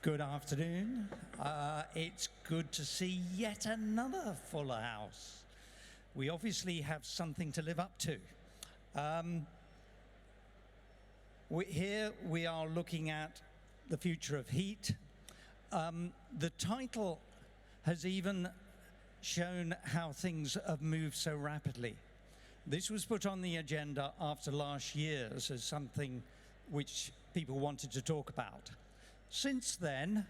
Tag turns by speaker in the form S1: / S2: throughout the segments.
S1: Good afternoon. It's good to see yet another full house. We obviously have something to live up to. Here we are looking at the future of heat. The title has even shown how things have moved so rapidly. This was put on the agenda after last year's as something which people wanted to talk about. Since then,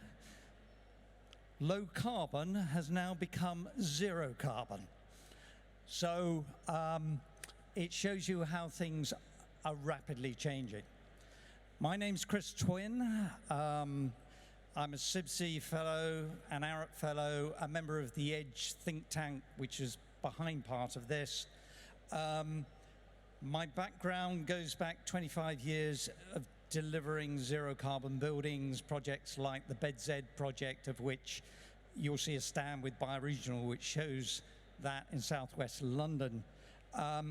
S1: low carbon has now become zero carbon. So it shows you how things are rapidly changing. My name's Chris Twin. I'm a CIBSE fellow, an Arup fellow, a member of the EDGE think tank, which is behind part of this. My background goes back 25 years of delivering zero carbon buildings, projects like the BedZ project, of which you'll see a stand with Bioregional, which shows that in southwest London. But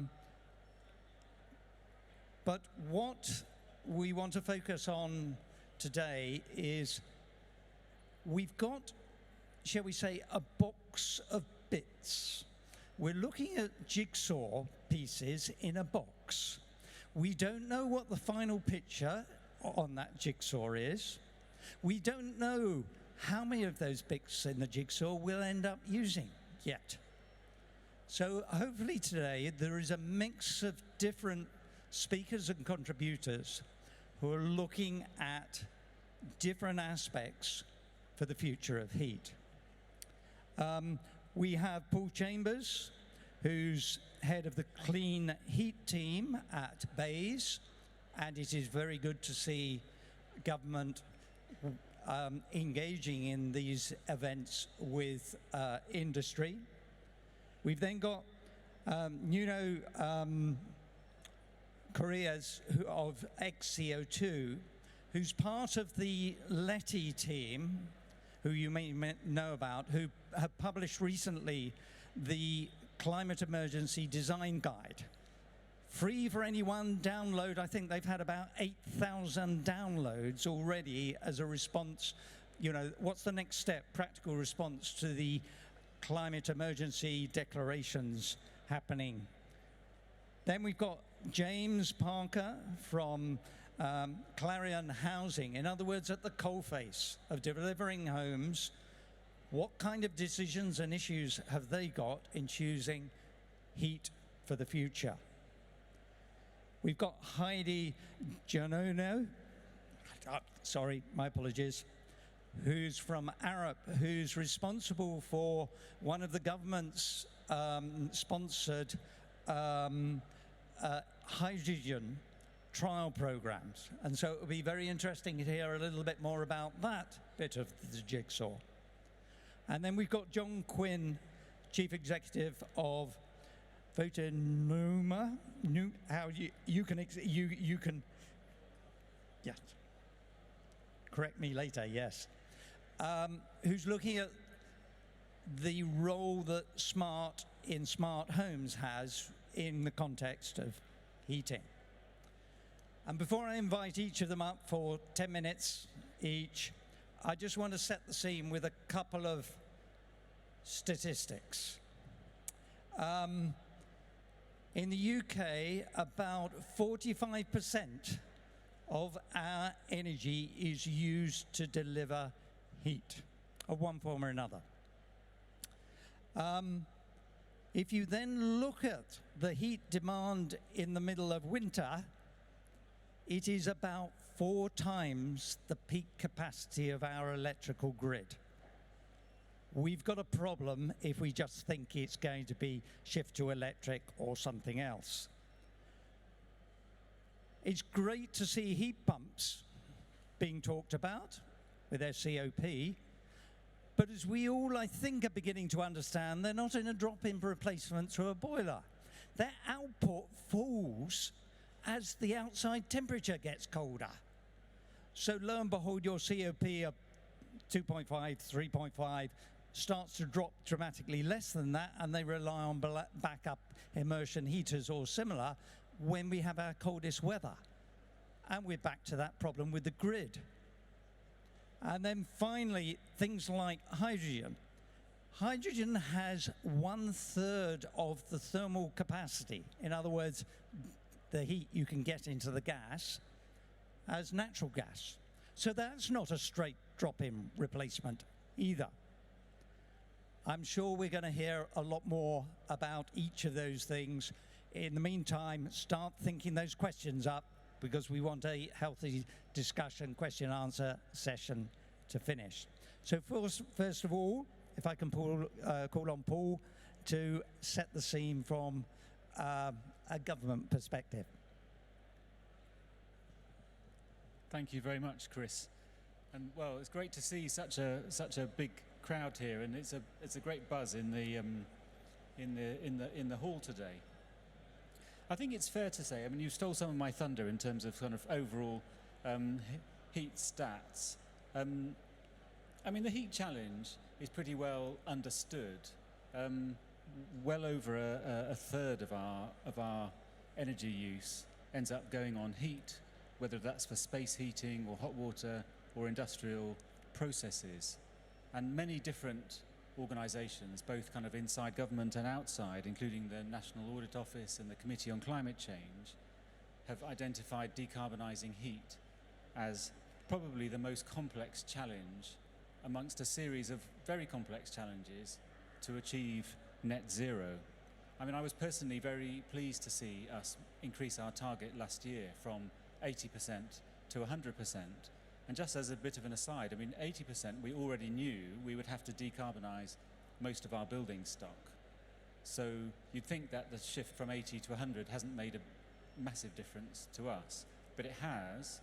S1: what we want to focus on today is we've got, shall we say, a box of bits. We're looking at jigsaw pieces in a box. We don't know what the final picture on that jigsaw is. We don't know how many of those bits in the jigsaw we'll end up using yet. So hopefully today there is a mix of different speakers and contributors who are looking at different aspects for the future of heat. We have Paul Chambers, who's head of the Clean Heat team at BEIS, and it is very good to see government engaging in these events with industry. We've then got Nuno Correas of XCO2, who's part of the Letty team, who you may know about, who have published recently the Climate Emergency Design Guide. Free for anyone, download. I think they've had about 8,000 downloads already as a response. You know, what's the next step? Practical response to the climate emergency declarations happening. Then we've got James Parker from Clarion Housing. In other words, at the coalface of delivering homes. What kind of decisions and issues have they got in choosing heat for the future? We've got Heidi Gianono, sorry, my apologies, who's from Arup, who's responsible for one of the government's sponsored hydrogen trial programs. And so it will be very interesting to hear a little bit more about that bit of the jigsaw. And then we've got John Quinn, Chief Executive of Photonoma. How you can yes, correct me later. Yes, who's looking at the role that smart homes has in the context of heating. And before I invite each of them up for 10 minutes each, I just want to set the scene with a couple of statistics. In the UK, about 45% of our energy is used to deliver heat of one form or another. If you then look at the heat demand in the middle of winter, it is about 4 times the peak capacity of our electrical grid. We've got a problem if we just think it's going to be shift to electric or something else. It's great to see heat pumps being talked about with their COP, but as we all, I think, are beginning to understand, they're not in a drop-in replacement through a boiler. Their output falls as the outside temperature gets colder. So lo and behold, your COP of 2.5, 3.5 starts to drop dramatically less than that, and they rely on backup immersion heaters or similar when we have our coldest weather. And we're back to that problem with the grid. And then finally, things like hydrogen. Hydrogen has 1/3 of the thermal capacity. In other words, the heat you can get into the gas as natural gas. So that's not a straight drop-in replacement either. I'm sure we're going to hear a lot more about each of those things. In the meantime, start thinking those questions up, because we want a healthy discussion, question and answer session to finish. So first of all, if I can call on Paul to set the scene from a government perspective.
S2: Thank you very much, Chris. And well, it's great to see such a big crowd here, and it's a great buzz in the hall today. I think it's fair to say, I mean, you stole some of my thunder in terms of kind of overall heat stats. I mean, the heat challenge is pretty well understood. Well over a third of our energy use ends up going on heat, whether that's for space heating or hot water or industrial processes. And many different organisations, both kind of inside government and outside, including the National Audit Office and the Committee on Climate Change, have identified decarbonising heat as probably the most complex challenge amongst a series of very complex challenges to achieve net zero. I mean, I was personally very pleased to see us increase our target last year from 80% to 100%. And just as a bit of an aside, I mean, 80% we already knew we would have to decarbonise most of our building stock. So you'd think that the shift from 80 to 100 hasn't made a massive difference to us, but it has.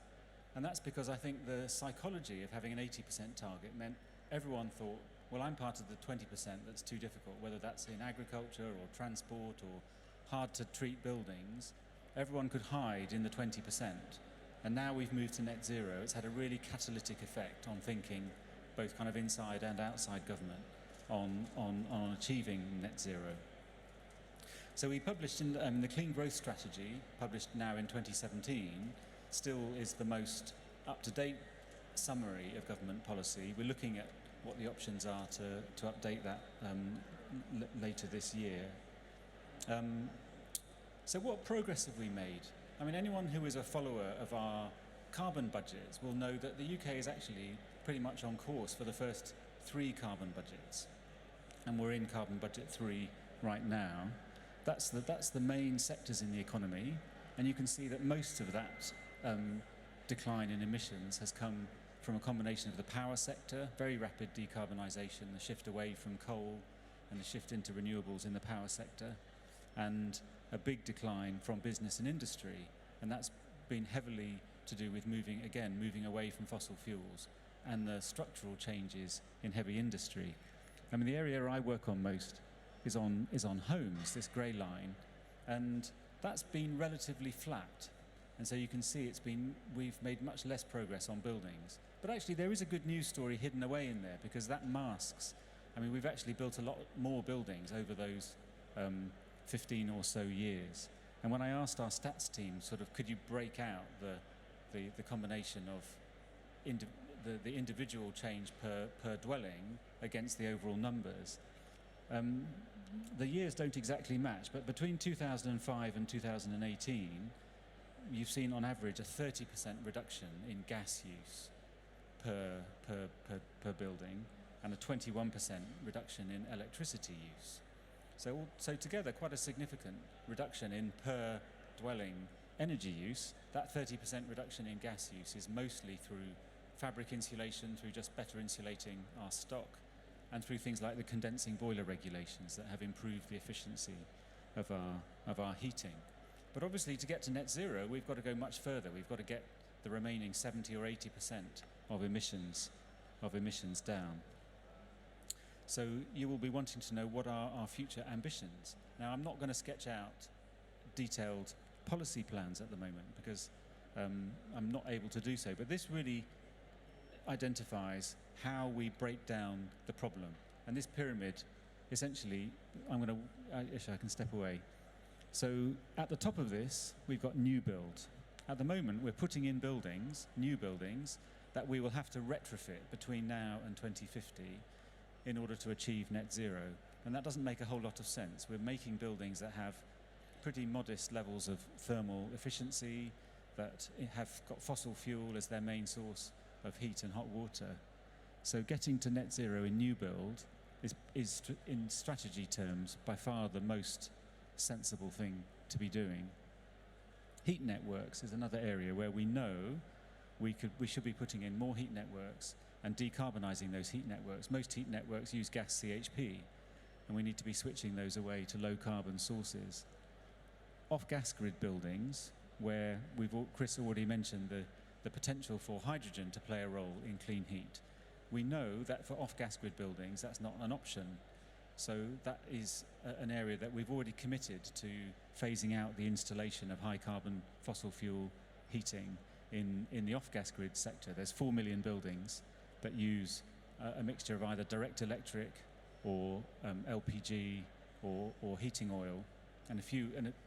S2: And that's because I think the psychology of having an 80% target meant everyone thought, well, I'm part of the 20% that's too difficult, whether that's in agriculture or transport or hard to treat buildings. Everyone could hide in the 20%. And now we've moved to net zero. It's had a really catalytic effect on thinking, both kind of inside and outside government, on achieving net zero. So we published in the Clean Growth Strategy, published now in 2017, still is the most up-to-date summary of government policy. We're looking at what the options are to update that later this year. So what progress have we made? I mean, anyone who is a follower of our carbon budgets will know that the UK is actually pretty much on course for the first 3 carbon budgets. And we're in carbon budget 3 right now. That's the main sectors in the economy. And you can see that most of that decline in emissions has come from a combination of the power sector, very rapid decarbonisation, the shift away from coal and the shift into renewables in the power sector, and a big decline from business and industry. And that's been heavily to do with moving away from fossil fuels and the structural changes in heavy industry. I mean, the area I work on most is on homes, this grey line, and that's been relatively flat. And so you can see we've made much less progress on buildings. But actually there is a good news story hidden away in there, because that masks, I mean, we've actually built a lot more buildings over those 15 or so years. And when I asked our stats team, sort of, could you break out the combination of the individual change per dwelling against the overall numbers, the years don't exactly match, but between 2005 and 2018, you've seen on average a 30% reduction in gas use per building, and a 21% reduction in electricity use. So together, quite a significant reduction in per dwelling energy use. That 30% reduction in gas use is mostly through fabric insulation, through just better insulating our stock, and through things like the condensing boiler regulations that have improved the efficiency of our heating. But obviously, to get to net zero, we've got to go much further. We've got to get the remaining 70 or 80% of emissions down. So you will be wanting to know what are our future ambitions. Now, I'm not going to sketch out detailed policy plans at the moment, because I'm not able to do so. But this really identifies how we break down the problem. And this pyramid, essentially, if I can step away. So at the top of this, we've got new build. At the moment, we're putting in buildings, new buildings, that we will have to retrofit between now and 2050 in order to achieve net zero. And that doesn't make a whole lot of sense. We're making buildings that have pretty modest levels of thermal efficiency, that have got fossil fuel as their main source of heat and hot water. So getting to net zero in new build is in strategy terms, by far the most sensible thing to be doing. Heat networks is another area where we know we should be putting in more heat networks and decarbonising those heat networks. Most heat networks use gas CHP, and we need to be switching those away to low carbon sources. Off-gas grid buildings, where Chris already mentioned the potential for hydrogen to play a role in clean heat. We know that for off-gas grid buildings, that's not an option. So that is an area that we've already committed to phasing out the installation of high carbon fossil fuel heating in the off-gas grid sector. There's 4 million buildings that use a mixture of either direct electric or LPG or heating oil, and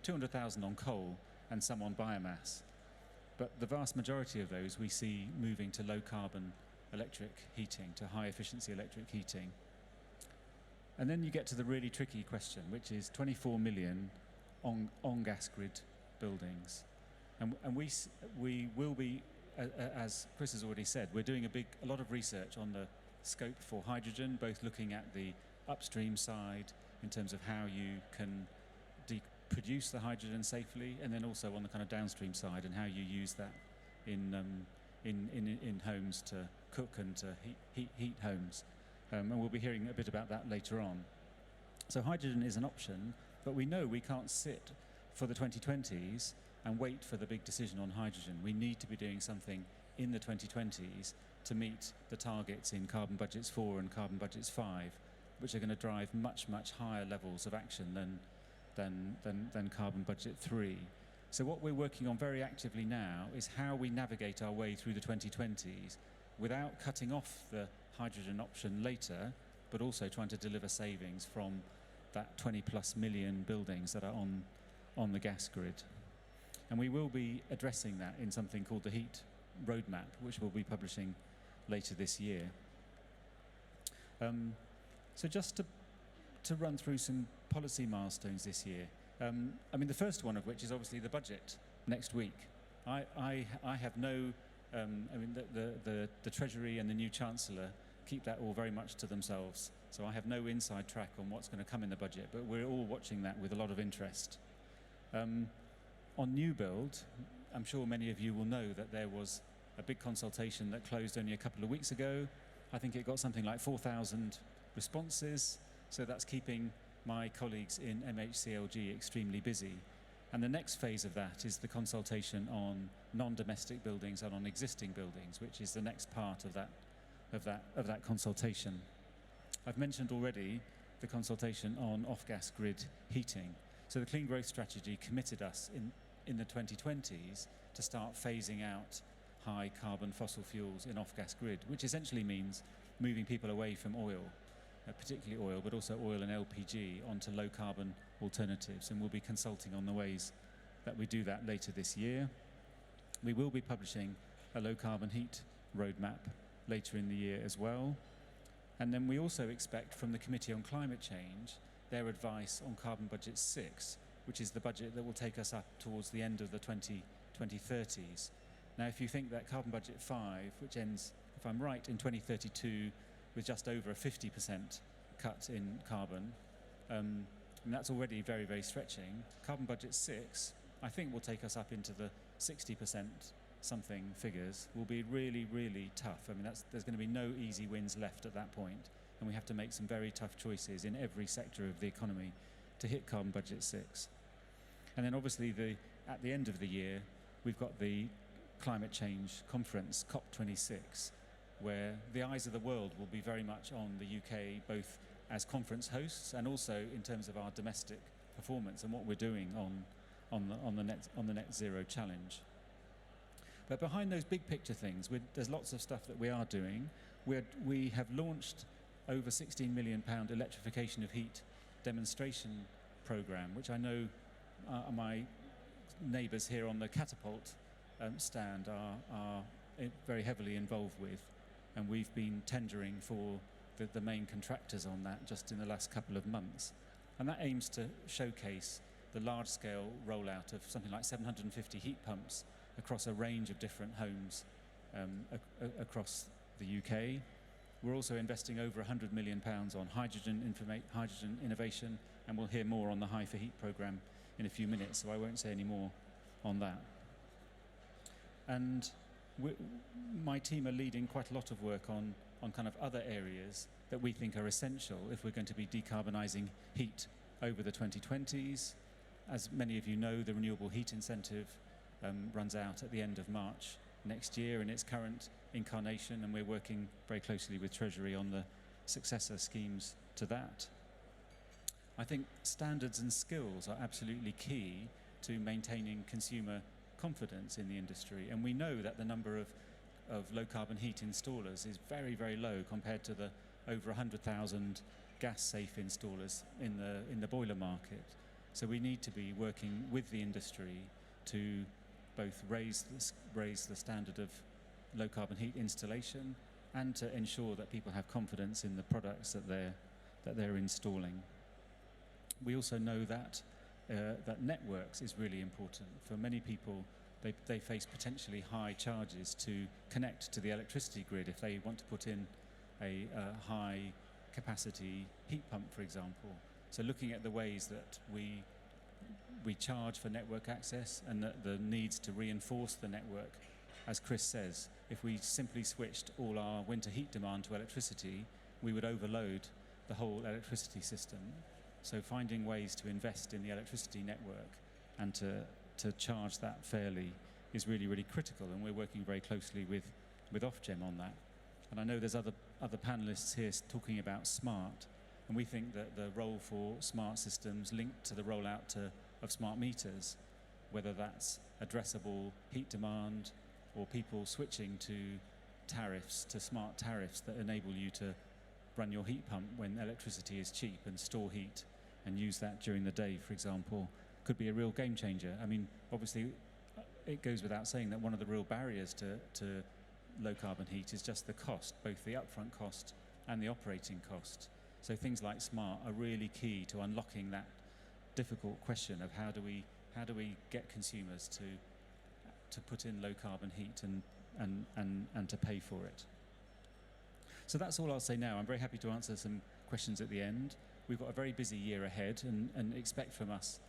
S2: 200,000 on coal and some on biomass. But the vast majority of those we see moving to low carbon electric heating, to high efficiency electric heating. And then you get to the really tricky question, which is 24 million on gas grid buildings. And we will be, as Chris has already said, we're doing a lot of research on the scope for hydrogen, both looking at the upstream side in terms of how you can produce the hydrogen safely, and then also on the kind of downstream side and how you use that in homes to cook and to heat homes. And we'll be hearing a bit about that later on. So hydrogen is an option, but we know we can't sit for the 2020s and wait for the big decision on hydrogen. We need to be doing something in the 2020s to meet the targets in Carbon Budgets 4 and Carbon Budgets 5, which are going to drive much, much higher levels of action than Carbon Budget 3. So what we're working on very actively now is how we navigate our way through the 2020s without cutting off the hydrogen option later, but also trying to deliver savings from that 20 plus million buildings that are on the gas grid. And we will be addressing that in something called the Heat Roadmap, which we'll be publishing later this year. So just to run through some policy milestones this year. I mean, the first one of which is obviously the budget next week. I have no, I mean, the Treasury and the new Chancellor keep that all very much to themselves. So I have no inside track on what's going to come in the budget, but we're all watching that with a lot of interest. On new build, I'm sure many of you will know that there was a big consultation that closed only a couple of weeks ago. I think it got something like 4,000 responses, so that's keeping my colleagues in MHCLG extremely busy. And the next phase of that is the consultation on non-domestic buildings and on existing buildings, which is the next part of that consultation. I've mentioned already the consultation on off-gas grid heating. So the Clean Growth Strategy committed us in the 2020s to start phasing out high carbon fossil fuels in off-gas grid, which essentially means moving people away from oil, particularly oil, but also oil and LPG, onto low carbon alternatives. And we'll be consulting on the ways that we do that later this year. We will be publishing a low carbon heat roadmap later in the year as well. And then we also expect from the Committee on Climate Change their advice on Carbon Budget 6, which is the budget that will take us up towards the end of the 2030s. Now, if you think that Carbon Budget 5, which ends, if I'm right, in 2032 with just over a 50% cut in carbon, and that's already very, very stretching. Carbon Budget 6, I think, will take us up into the 60% something figures. Will be really, really tough. I mean, there's going to be no easy wins left at that point, and we have to make some very tough choices in every sector of the economy to hit Carbon Budget 6. And then obviously at the end of the year, we've got the Climate Change Conference, COP26, where the eyes of the world will be very much on the UK, both as conference hosts and also in terms of our domestic performance and what we're doing on the net zero challenge. But behind those big picture things, there's lots of stuff that we are doing. We have launched over £16 million electrification of heat demonstration programme, which I know my neighbours here on the Catapult stand are very heavily involved with, and we've been tendering for the main contractors on that just in the last couple of months. And that aims to showcase the large-scale rollout of something like 750 heat pumps across a range of different homes across the UK. We're also investing over £100 million on hydrogen innovation, and we'll hear more on the High for Heat programme in a few minutes, so I won't say any more on that. And my team are leading quite a lot of work on kind of other areas that we think are essential if we're going to be decarbonising heat over the 2020s. As many of you know, the renewable heat incentive runs out at the end of March next year in its current incarnation, and we're working very closely with Treasury on the successor schemes to that. I think standards and skills are absolutely key to maintaining consumer confidence in the industry, and we know that the number of low carbon heat installers is very, very low compared to the over 100,000 gas safe installers in the boiler market. So we need to be working with the industry to both raise the standard of low carbon heat installation and to ensure that people have confidence in the products that they're installing. We also know that that networks is really important. For many people, they face potentially high charges to connect to the electricity grid if they want to put in a high capacity heat pump, for example. So looking at the ways that we charge for network access and the needs to reinforce the network. As Chris says, if we simply switched all our winter heat demand to electricity, we would overload the whole electricity system. So finding ways to invest in the electricity network and to charge that fairly is really, really critical, and we're working very closely with Ofgem on that. And I know there's other panellists here talking about smart, and we think that the role for smart systems linked to the rollout of smart meters, whether that's addressable heat demand or people switching to smart tariffs that enable you to run your heat pump when electricity is cheap and store heat and use that during the day, for example, could be a real game changer. I mean, obviously, it goes without saying that one of the real barriers to low carbon heat is just the cost, both the upfront cost and the operating cost. So things like smart are really key to unlocking that difficult question of how do we get consumers to put in low carbon heat and to pay for it. So that's all I'll say now. I'm very happy to answer some questions at the end. We've got a very busy year ahead, and expect from us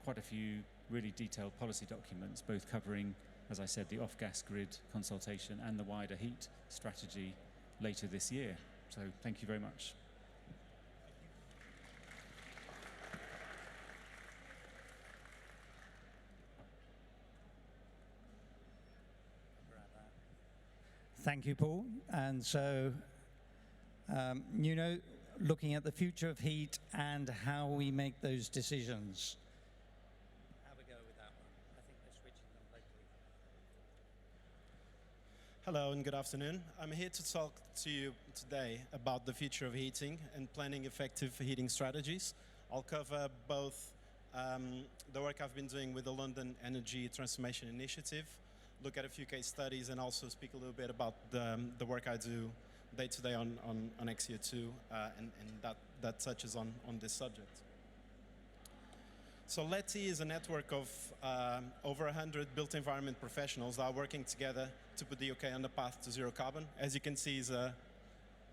S2: quite a few really detailed policy documents, both covering, as I said, the off-gas grid consultation and the wider heat strategy later this year. So thank you very much.
S1: Thank you, Paul. And so, looking at the future of heat and how we make those decisions. Have a go with that one. I think they're switching them lately.
S3: Hello and good afternoon. I'm here to talk to you today about the future of heating and planning effective heating strategies. I'll cover both the work I've been doing with the London Energy Transformation Initiative, look at a few case studies, and also speak a little bit about the work I do day to day on XCO2 and that touches on this subject. So LETI is a network of over 100 built environment professionals that are working together to put the UK on the path to zero carbon. As you can see,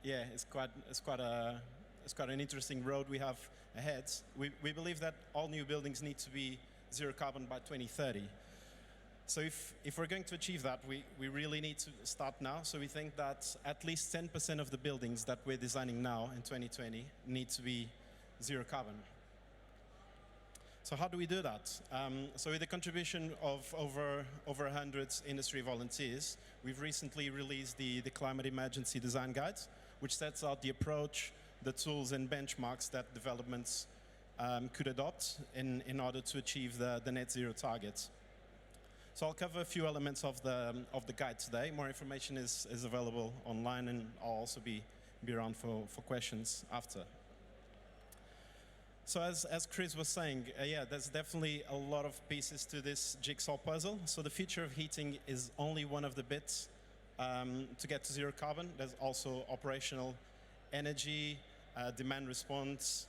S3: it's quite an interesting road we have ahead. We believe that all new buildings need to be zero carbon by 2030. So if we're going to achieve that, we really need to start now. So we think that at least 10% of the buildings that we're designing now in 2020 need to be zero carbon. So how do we do that? So with the contribution of over 100 industry volunteers, we've recently released the Climate Emergency Design Guide, which sets out the approach, the tools and benchmarks that developments could adopt in order to achieve the net zero targets. So I'll cover a few elements of the guide today. More information is available online, and I'll also be around for questions after. So as Chris was saying, there's definitely a lot of pieces to this jigsaw puzzle. So the future of heating is only one of the bits to get to zero carbon. There's also operational energy, demand response,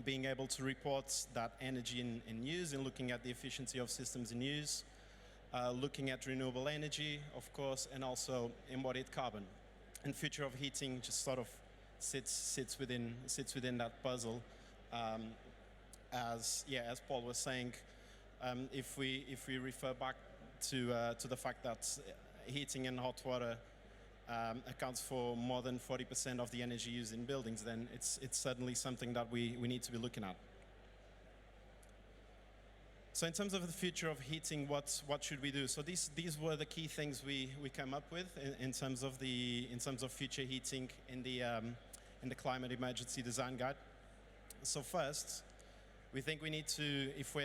S3: being able to report that energy in use and looking at the efficiency of systems in use, looking at renewable energy, of course, and also embodied carbon. And future of heating just sort of sits within that puzzle. As Paul was saying, if we refer back to the fact that heating and hot water accounts for more than 40% of the energy used in buildings, then it's certainly something that we need to be looking at. So in terms of the future of heating, what should we do? So these were the key things we came up with in terms of future heating in the climate emergency design guide. So first, we think we need to, if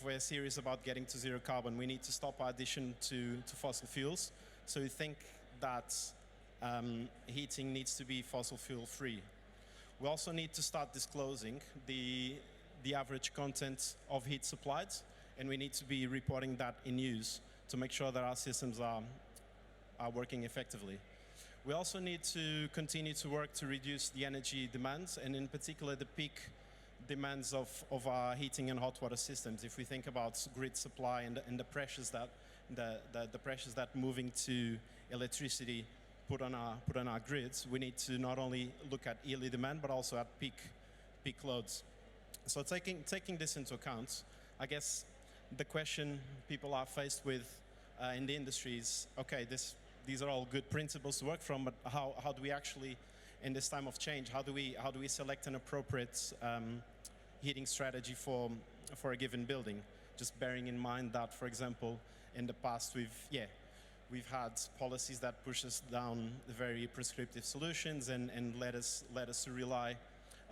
S3: we're serious about getting to zero carbon, we need to stop our addition to fossil fuels. So we think that heating needs to be fossil fuel free. We also need to start disclosing the average content of heat supplied, and we need to be reporting that in use to make sure that our systems are working effectively. We also need to continue to work to reduce the energy demands, and in particular the peak demands of our heating and hot water systems. If we think about grid supply and the pressures that the pressures that moving to electricity put on our grids, we need to not only look at yearly demand but also at peak loads. So taking this into account, I guess the question people are faced with in the industry is, okay, these are all good principles to work from, but how do we actually, in this time of change, how do we select an appropriate heating strategy for a given building? Just bearing in mind that, for example, in the past we've had policies that push us down very prescriptive solutions and led us to rely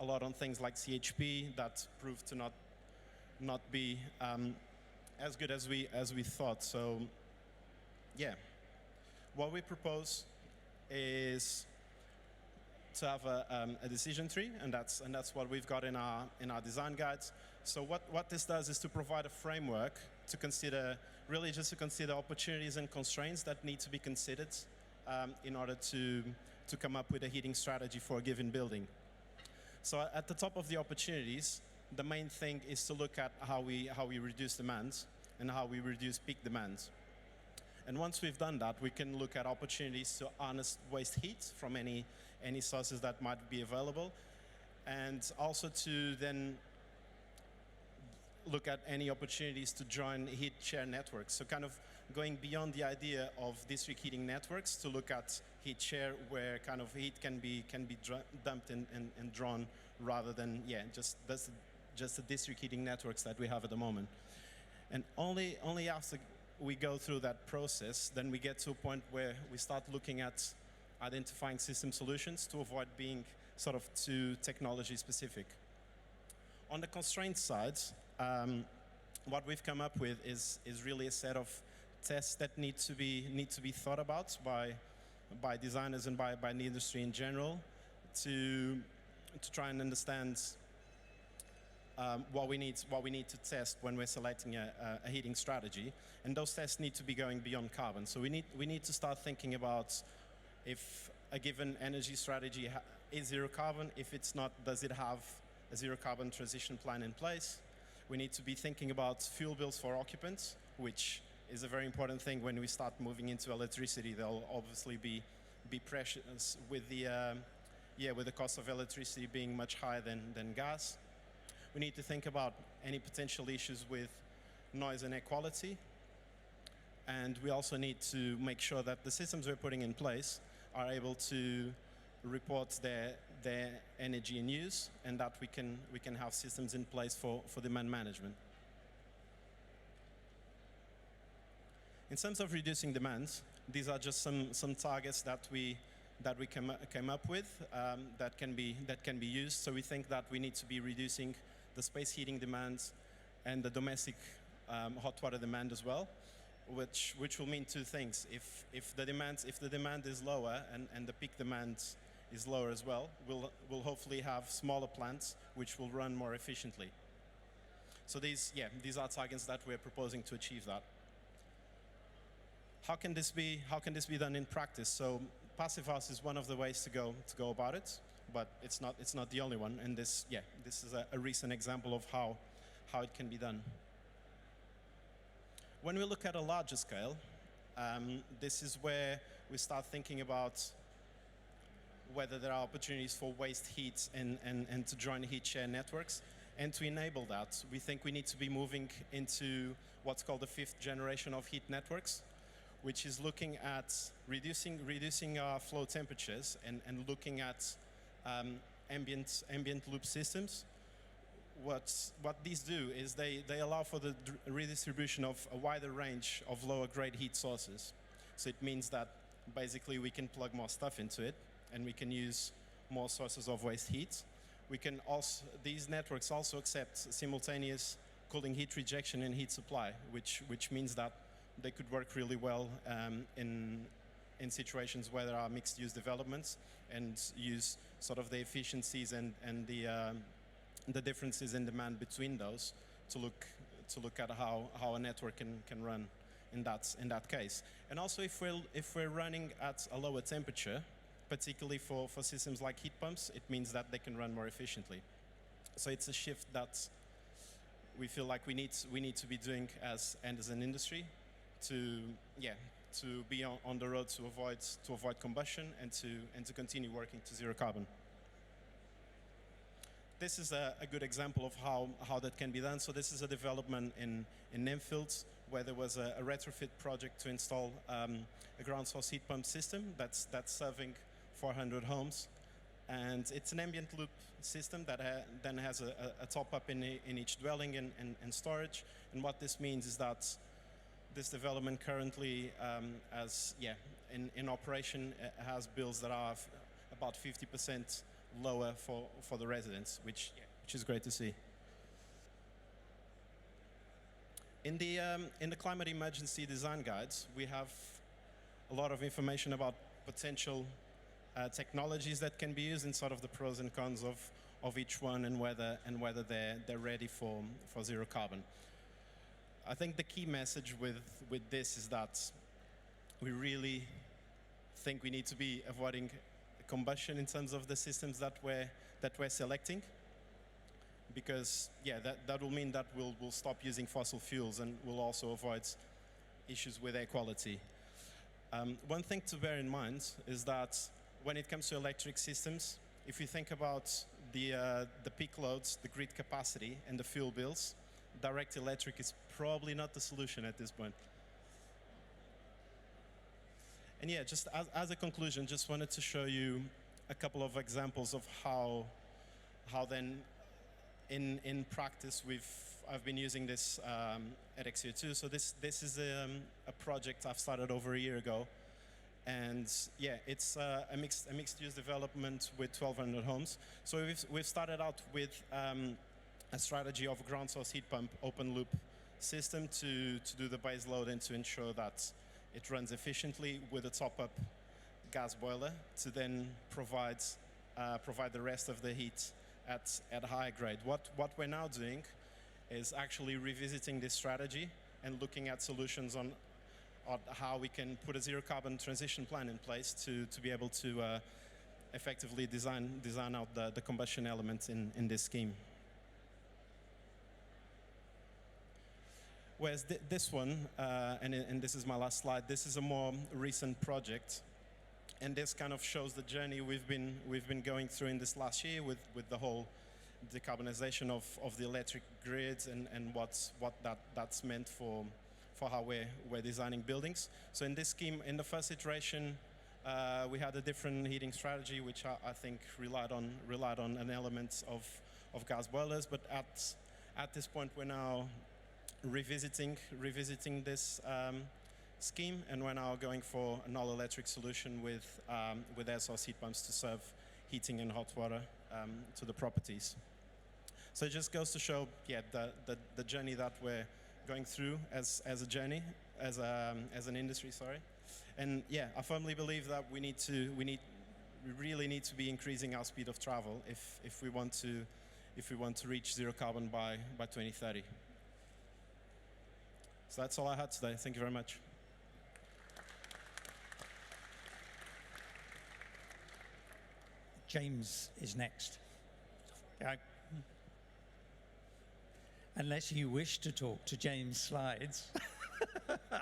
S3: a lot on things like CHP that proved to not be as good as we thought. So yeah, what we propose is to have a decision tree, and that's what we've got in our design guides. So what this does is to provide a framework to consider, really just to consider opportunities and constraints that need to be considered in order to come up with a heating strategy for a given building. So at the top of the opportunities, the main thing is to look at how we reduce demands and how we reduce peak demands. And once we've done that, we can look at opportunities to harness waste heat from any sources that might be available, and also to then look at any opportunities to join heat share networks. So kind of going beyond the idea of district heating networks to look at heat share, where kind of heat can be dumped and drawn, rather than just the district heating networks that we have at the moment. And only after we go through that process, then we get to a point where we start looking at identifying system solutions to avoid being sort of too technology specific. On the constraint side, what we've come up with is really a set of tests that need to be thought about by designers and by the industry in general to try and understand what we need to test when we're selecting a heating strategy, and those tests need to be going beyond carbon. So we need to start thinking about if a given energy strategy is zero carbon. If it's not, does it have a zero carbon transition plan in place? We need to be thinking about fuel bills for occupants, which is a very important thing when we start moving into electricity. There'll obviously be pressures with the cost of electricity being much higher than gas. We need to think about any potential issues with noise and air quality. And we also need to make sure that the systems we're putting in place are able to report their energy in use, and that we can have systems in place for demand management. In terms of reducing demands, these are just some targets that we came up with that can be used. So we think that we need to be reducing the space heating demands and the domestic hot water demand as well, which will mean two things. If the demand is lower and the peak demand is lower as well, we'll hopefully have smaller plants which will run more efficiently. So these are targets that we're proposing to achieve that. how can this be done in practice? So passive house is one of the ways to go about it, but it's not the only one. And this is a recent example of how it can be done. When we look at a larger scale, this is where we start thinking about whether there are opportunities for waste heat and to join heat share networks. And to enable that, we think we need to be moving into what's called the 5th generation of heat networks, which is looking at reducing our flow temperatures and looking at ambient loop systems. What these do is they allow for the redistribution of a wider range of lower grade heat sources. So it means that basically we can plug more stuff into it and we can use more sources of waste heat. We can also, these networks also accept simultaneous cooling heat rejection and heat supply, which means that they could work really well in situations where there are mixed use developments and use sort of the efficiencies and the differences in demand between those to look at how a network can run in that case. And also if we're running at a lower temperature, particularly for systems like heat pumps, it means that they can run more efficiently. So it's a shift that we feel like we need to be doing as an industry to be on the road to avoid combustion and to continue working to zero carbon. This is a good example of how that can be done. So this is a development in Nemfield, where there was a retrofit project to install a ground source heat pump system that's serving 400 homes. And it's an ambient loop system that then has a top-up in each dwelling and storage. And what this means is that this development currently in operation has bills that are about 50% lower for the residents, which is great to see. In the climate emergency design guides, we have a lot of information about potential technologies that can be used and sort of the pros and cons of each one and whether they're ready for zero carbon. I think the key message with this is that we really think we need to be avoiding combustion in terms of the systems that we're selecting, because that will mean that we'll stop using fossil fuels and we'll also avoid issues with air quality. One thing to bear in mind is that when it comes to electric systems, if you think about the peak loads, the grid capacity, and the fuel bills, direct electric is probably not the solution at this point. And just as a conclusion, just wanted to show you a couple of examples of how then in practice I've been using this at XCO2. So this is a project I've started over a year ago, and it's a mixed use development with 1,200 homes. So we've started out with a strategy of a ground source heat pump open loop system to do the base load and to ensure that it runs efficiently, with a top-up gas boiler to then provide the rest of the heat at higher grade. What we're now doing is actually revisiting this strategy and looking at solutions on how we can put a zero carbon transition plan in place to be able to effectively design out the combustion elements in this scheme. Whereas this one, and this is my last slide, this is a more recent project, and this kind of shows the journey we've been going through in this last year with the whole decarbonization of the electric grids and what that's meant for how we're designing buildings. So in this scheme, in the first iteration, we had a different heating strategy, which I think relied on an element of gas boilers, but at this point we're now revisiting this scheme, and we're now going for an all-electric solution with air source heat pumps to serve heating and hot water to the properties. So it just goes to show, the journey that we're going through as a journey, as an industry, sorry. And I firmly believe that we really need to be increasing our speed of travel if we want to reach zero carbon by 2030. So that's all I had today. Thank you very much.
S1: James is next. Uh, Unless you wish to talk to James' slides.
S4: Yep, I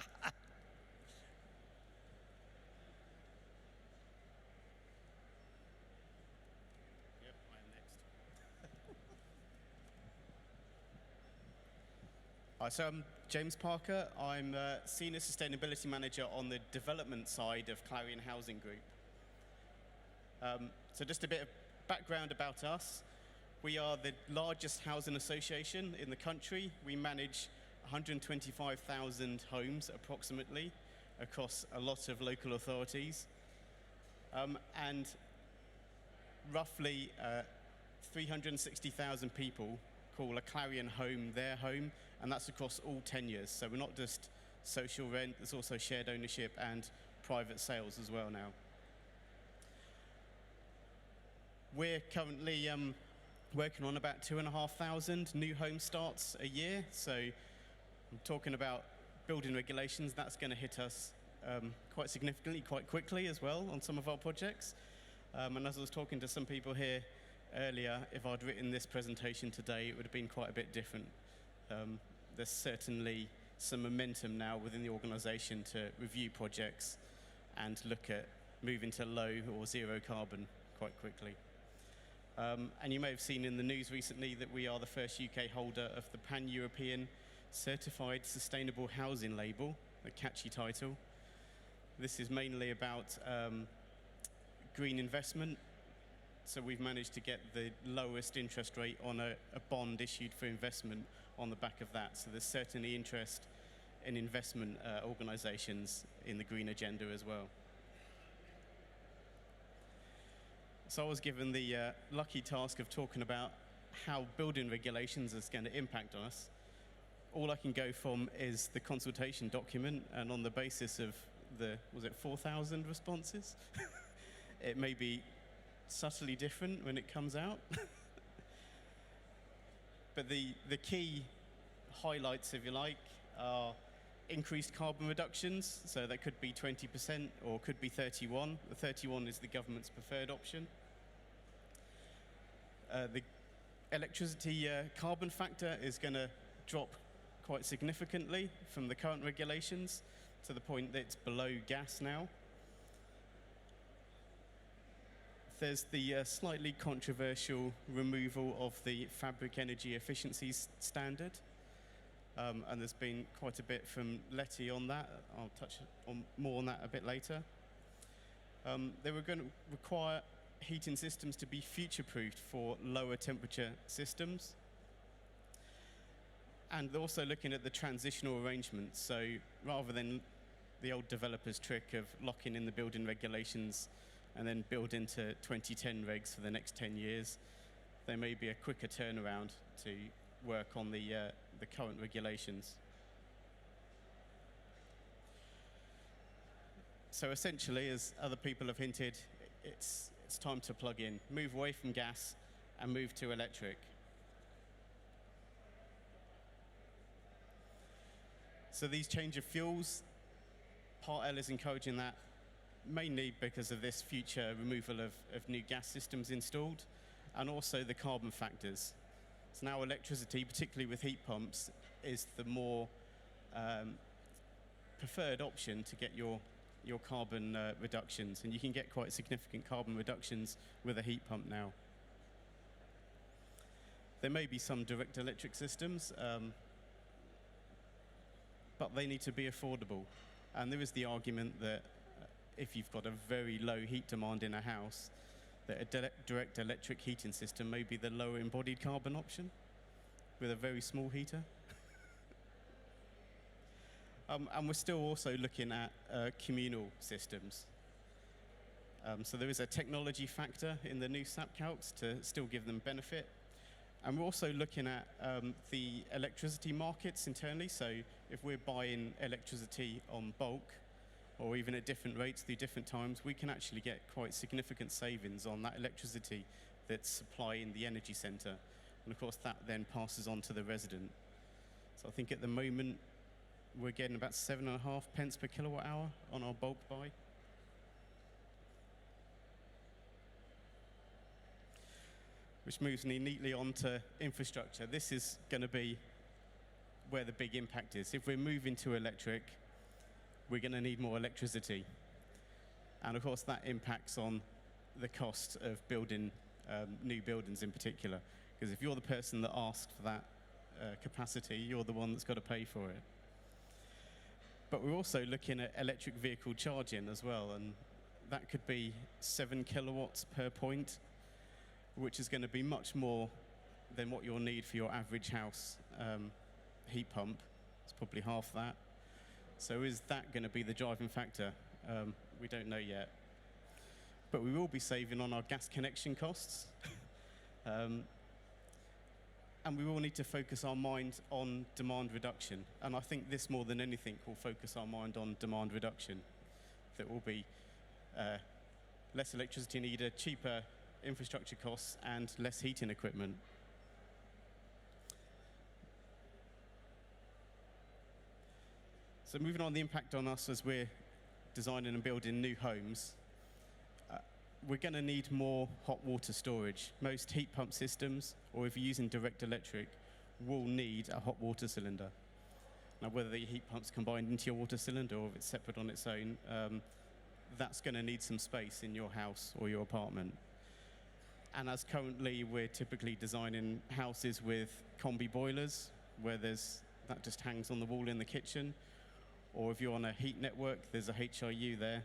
S4: am next. Hi, so I'm James Parker. I'm Senior Sustainability Manager on the development side of Clarion Housing Group. So just a bit of background about us. We are the largest housing association in the country. We manage 125,000 homes approximately across a lot of local authorities. And roughly 360,000 people call a Clarion home their home, and that's across all tenures. So we're not just social rent, there's also shared ownership and private sales as well now. We're currently working on about 2,500 new home starts a year. So I'm talking about building regulations. That's going to hit us quite significantly, quite quickly as well on some of our projects. And as I was talking to some people here earlier, if I'd written this presentation today, it would have been quite a bit different. There's certainly some momentum now within the organisation to review projects and look at moving to low or zero carbon quite quickly. And you may have seen in the news recently that we are the first UK holder of the Pan-European Certified Sustainable Housing label, a catchy title. This is mainly about green investment. So we've managed to get the lowest interest rate on a bond issued for investment on the back of that. So there's certainly interest in investment organisations in the green agenda as well. So I was given the lucky task of talking about how building regulations is going to impact on us. All I can go from is the consultation document, and on the basis of the, was it 4,000 responses? It may be subtly different when it comes out. But the key highlights, if you like, are increased carbon reductions. So that could be 20% or could be 31. The 31 is the government's preferred option. The electricity carbon factor is going to drop quite significantly from the current regulations to the point that it's below gas now. There's the slightly controversial removal of the fabric energy efficiency standard. And there's been quite a bit from Letty on that. I'll touch on more on that a bit later. They were going to require heating systems to be future-proofed for lower temperature systems. And they're also looking at the transitional arrangements. So rather than the old developer's trick of locking in the building regulations and then build into 2010 regs for the next 10 years, there may be a quicker turnaround to work on the current regulations. So essentially, as other people have hinted, it's time to plug in, move away from gas and move to electric. So these change of fuels, Part L is encouraging that mainly because of this future removal of new gas systems installed, and also the carbon factors. So now electricity, particularly with heat pumps, is the more preferred option to get your carbon reductions, and you can get quite significant carbon reductions with a heat pump now. There may be some direct electric systems, but they need to be affordable. And there is the argument that if you've got a very low heat demand in a house, that a direct electric heating system may be the lower embodied carbon option with a very small heater. And we're still also looking at communal systems. So there is a technology factor in the new SAP calcs to still give them benefit. And we're also looking at the electricity markets internally. So if we're buying electricity on bulk, or even at different rates through different times, we can actually get quite significant savings on that electricity that's supplying the energy centre. And of course that then passes on to the resident. So I think at the moment we're getting about 7.5 pence per kilowatt hour on our bulk buy. which moves me neatly onto infrastructure. This is going to be where the big impact is. If we're moving to electric, we're going to need more electricity. And of course, that impacts on the cost of building new buildings in particular. Because if you're the person that asked for that capacity, you're the one that's got to pay for it. But we're also looking at electric vehicle charging as well, and that could be 7 kilowatts per point, which is going to be much more than what you'll need for your average house heat pump. It's probably half that. So is that going to be the driving factor? We don't know yet. But we will be saving on our gas connection costs. And we will need to focus our mind on demand reduction. And I think this, more than anything, will focus our mind on demand reduction. That will be less electricity needed, cheaper infrastructure costs, and less heating equipment. So moving on, the impact on us as we're designing and building new homes. We're going to need more hot water storage. Most heat pump systems, or if you're using direct electric, will need a hot water cylinder. Now, whether the heat pump's combined into your water cylinder or if it's separate on its own, that's going to need some space in your house or your apartment. And as currently, we're typically designing houses with combi boilers, where that just hangs on the wall in the kitchen. Or if you're on a heat network, there's a HRU there.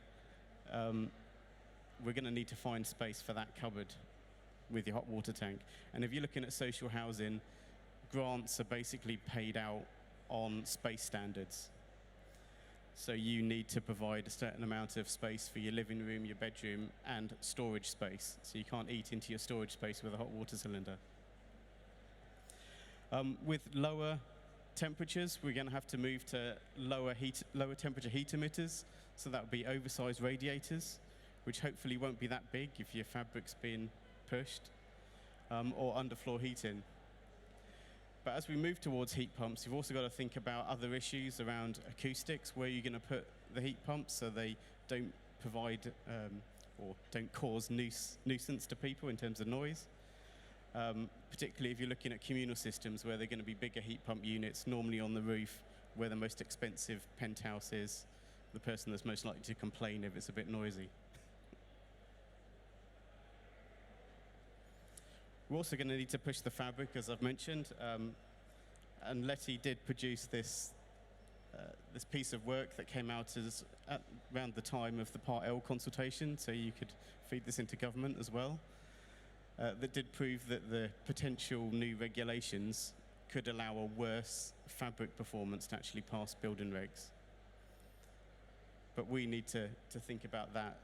S4: We're going to need to find space for that cupboard with your hot water tank. And if you're looking at social housing, grants are basically paid out on space standards. So you need to provide a certain amount of space for your living room, your bedroom, and storage space. So you can't eat into your storage space with a hot water cylinder. With lower temperatures, we're going to have to move to lower temperature heat emitters. So that would be oversized radiators, which hopefully won't be that big if your fabric's being pushed, or underfloor heating. But as we move towards heat pumps, you've also got to think about other issues around acoustics, where you're going to put the heat pumps so they don't provide or don't cause nuisance to people in terms of noise. Particularly if you're looking at communal systems where they're going to be bigger heat pump units, normally on the roof, where the most expensive penthouse is, the person that's most likely to complain if it's a bit noisy. We're also going to need to push the fabric, as I've mentioned, and Letty did produce this piece of work that came out around the time of the Part L consultation, so you could feed this into government as well, that did prove that the potential new regulations could allow a worse fabric performance to actually pass building regs. But we need to think about that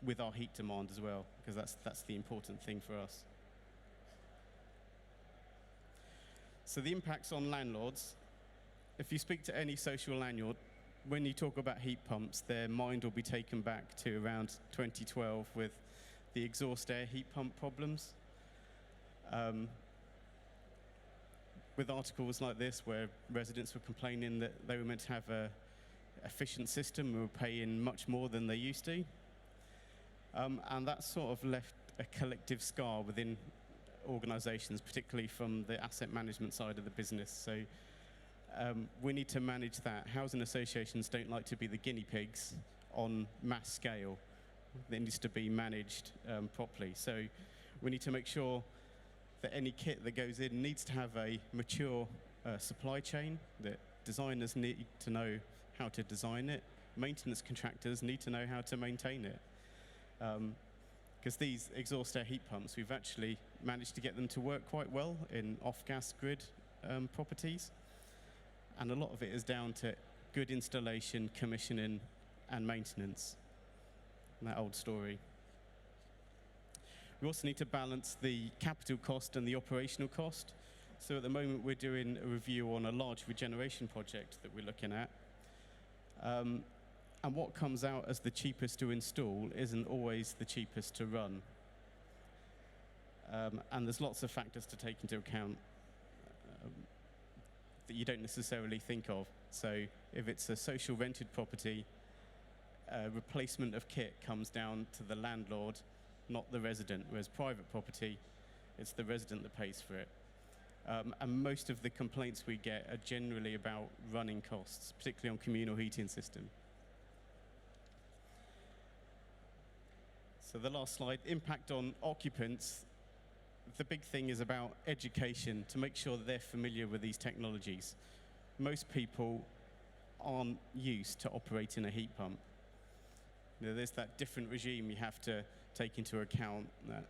S4: with our heat demand as well, because that's the important thing for us. So the impacts on landlords. If you speak to any social landlord, when you talk about heat pumps, their mind will be taken back to around 2012 with the exhaust air heat pump problems. With articles like this where residents were complaining that they were meant to have an efficient system and were paying much more than they used to. And that sort of left a collective scar within organisations, particularly from the asset management side of the business. So we need to manage that. Housing associations don't like to be the guinea pigs on mass scale. It needs to be managed properly. So we need to make sure that any kit that goes in needs to have a mature supply chain, that designers need to know how to design it. Maintenance contractors need to know how to maintain it. Because these exhaust air heat pumps, we've actually managed to get them to work quite well in off-gas grid properties. And a lot of it is down to good installation, commissioning, and maintenance. That old story. We also need to balance the capital cost and the operational cost. So at the moment, we're doing a review on a large regeneration project that we're looking at. And what comes out as the cheapest to install isn't always the cheapest to run. And there's lots of factors to take into account that you don't necessarily think of. So if it's a social rented property, replacement of kit comes down to the landlord not the resident. Whereas private property, it's the resident that pays for it. And most of the complaints we get are generally about running costs, particularly on communal heating system. So the last slide, impact on occupants. The big thing is about education, to make sure that they're familiar with these technologies. Most people aren't used to operating a heat pump. You know, there's that different regime you have to take into account, that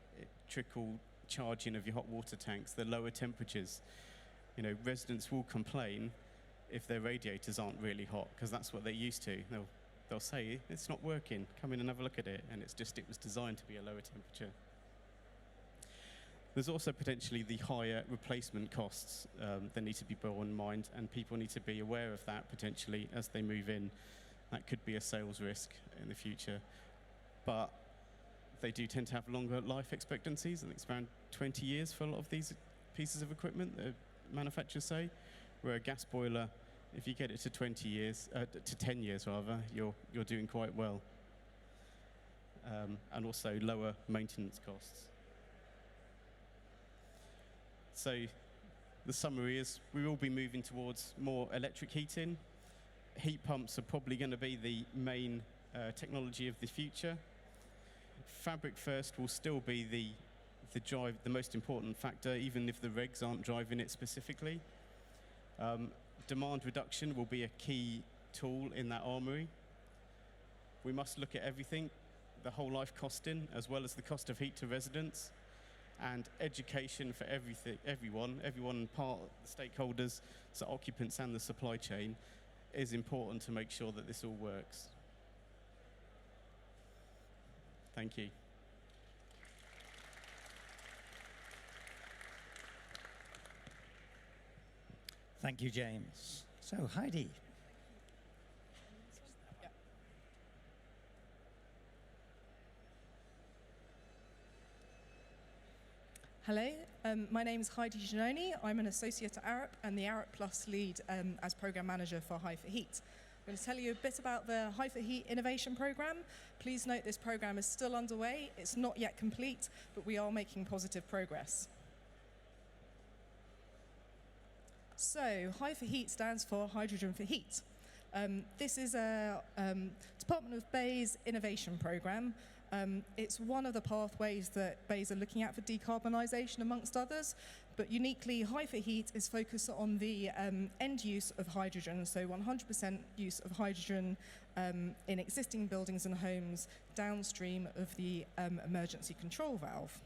S4: trickle charging of your hot water tanks, the lower temperatures. You know, residents will complain if their radiators aren't really hot, because that's what they're used to. They'll say, it's not working, come in and have a look at it, and it was designed to be a lower temperature. There's also potentially the higher replacement costs that need to be borne in mind, and people need to be aware of that potentially as they move in. That could be a sales risk in the future. But they do tend to have longer life expectancies. I think it's around 20 years for a lot of these pieces of equipment, the manufacturers say, where a gas boiler, if you get it to 20 years, to 10 years rather, you're doing quite well. And also lower maintenance costs. So the summary is we will be moving towards more electric heating. Heat pumps are probably going to be the main technology of the future. Fabric first will still be the most important factor, even if the regs aren't driving it specifically. Demand reduction will be a key tool in that armory. We must look at everything, the whole life costing, as well as the cost of heat to residents, and education for everyone part of the stakeholders, so occupants and the supply chain, is important to make sure that this all works. Thank you.
S1: Thank you, James. So, Heidi.
S5: Hello, my name is Heidi Giannoni. I'm an associate at Arup and the Arup Plus lead as program manager for High for Heat. I'm going to tell you a bit about the High for Heat innovation program. Please note this program is still underway. It's not yet complete, but we are making positive progress. So, High for Heat stands for Hydrogen for Heat. This is a Department of BEIS innovation program. It's one of the pathways that BEIS are looking at for decarbonisation, amongst others. But uniquely, High for Heat is focused on the end use of hydrogen, so 100% use of hydrogen in existing buildings and homes downstream of the emergency control valve.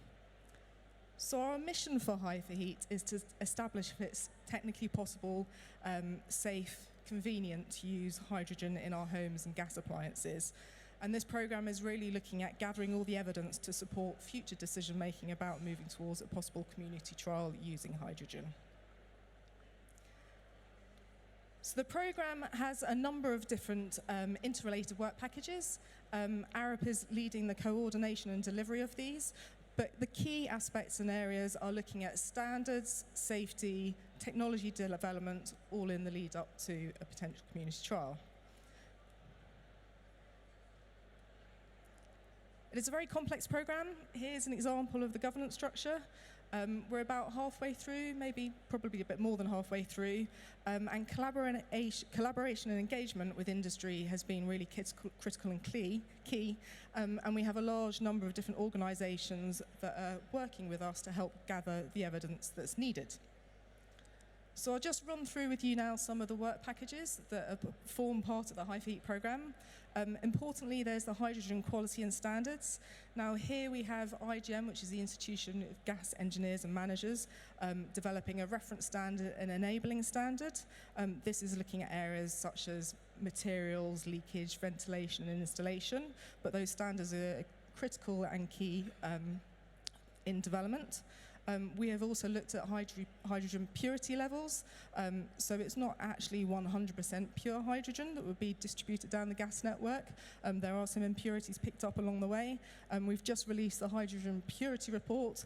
S5: So our mission for High for Heat is to establish if it's technically possible, safe, convenient to use hydrogen in our homes and gas appliances. And this program is really looking at gathering all the evidence to support future decision making about moving towards a possible community trial using hydrogen. So the program has a number of different interrelated work packages. Arup is leading the coordination and delivery of these. But the key aspects and areas are looking at standards, safety, technology development, all in the lead up to a potential community trial. It is a very complex program. Here's an example of the governance structure. We're about halfway through, probably a bit more than halfway through, and collaboration and engagement with industry has been really critical and key, and we have a large number of different organisations that are working with us to help gather the evidence that's needed. So I'll just run through with you now some of the work packages that form part of the High for Heat programme. Importantly, there's the hydrogen quality and standards. Now here we have IGM, which is the Institution of Gas Engineers and Managers, developing a reference standard and enabling standard. This is looking at areas such as materials, leakage, ventilation and installation, but those standards are critical and key in development. We have also looked at hydrogen purity levels, so it's not actually 100% pure hydrogen that would be distributed down the gas network. There are some impurities picked up along the way. We've just released the hydrogen purity report,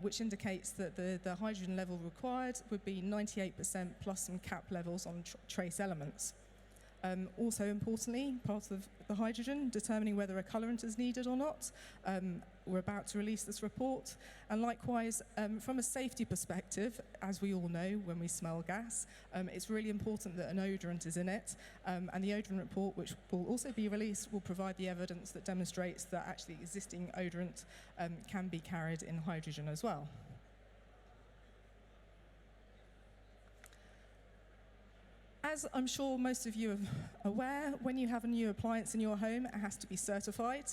S5: which indicates that the hydrogen level required would be 98% plus some cap levels on trace elements. Also importantly, part of the hydrogen, determining whether a colourant is needed or not. We're about to release this report. And likewise, from a safety perspective, as we all know when we smell gas, it's really important that an odorant is in it. And the odorant report, which will also be released, will provide the evidence that demonstrates that actually existing odorant can be carried in hydrogen as well. As I'm sure most of you are aware, when you have a new appliance in your home, it has to be certified.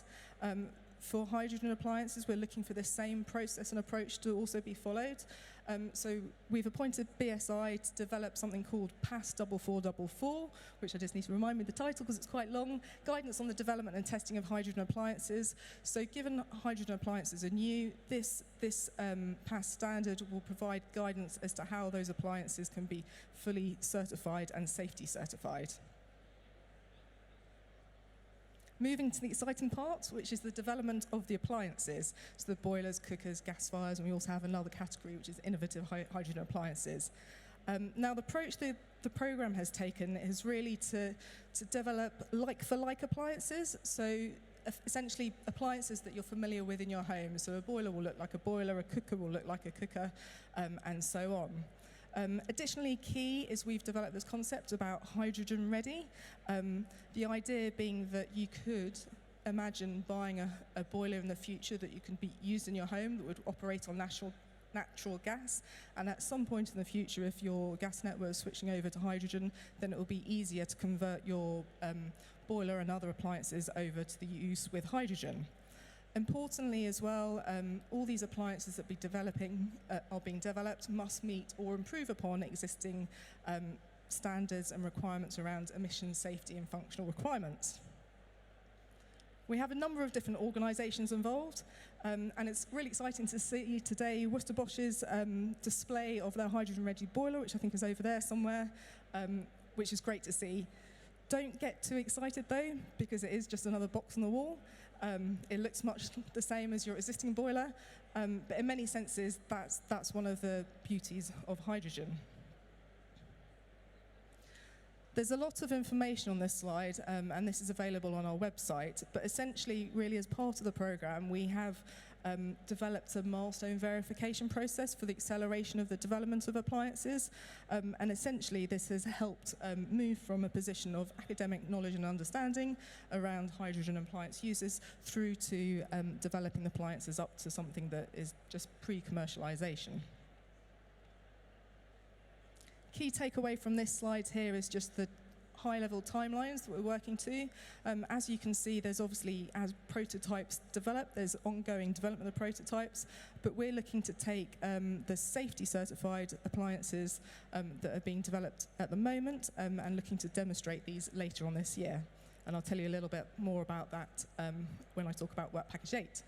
S5: For hydrogen appliances, we're looking for the same process and approach to also be followed. So we've appointed BSI to develop something called PAS 4444, which I just need to remind me the title because it's quite long, Guidance on the Development and Testing of Hydrogen Appliances. So given hydrogen appliances are new, this PAS standard will provide guidance as to how those appliances can be fully certified and safety certified. Moving to the exciting part, which is the development of the appliances. So the boilers, cookers, gas fires, and we also have another category, which is innovative hydrogen appliances. Now, the approach the programme has taken is really to develop like-for-like appliances. So essentially appliances that you're familiar with in your home. So a boiler will look like a boiler, a cooker will look like a cooker, and so on. Additionally, key is we've developed this concept about hydrogen ready. The idea being that you could imagine buying a boiler in the future that you can be used in your home that would operate on natural gas, and at some point in the future, if your gas network is switching over to hydrogen, then it will be easier to convert your boiler and other appliances over to the use with hydrogen. Importantly as well, all these appliances that are being developed must meet or improve upon existing standards and requirements around emission safety and functional requirements. We have a number of different organisations involved, and it's really exciting to see today Worcester Bosch's display of their hydrogen-ready boiler, which I think is over there somewhere, which is great to see. Don't get too excited though, because it is just another box on the wall. It looks much the same as your existing boiler, but in many senses, that's one of the beauties of hydrogen. There's a lot of information on this slide, and this is available on our website, but essentially, really as part of the programme, we have developed a milestone verification process for the acceleration of the development of appliances, and essentially this has helped move from a position of academic knowledge and understanding around hydrogen appliance uses through to developing the appliances up to something that is just pre-commercialisation. Key takeaway from this slide here is just the high-level timelines that we're working to. As you can see, there's obviously, as prototypes develop, there's ongoing development of prototypes, but we're looking to take the safety-certified appliances that are being developed at the moment and looking to demonstrate these later on this year. And I'll tell you a little bit more about that when I talk about Work Package 8.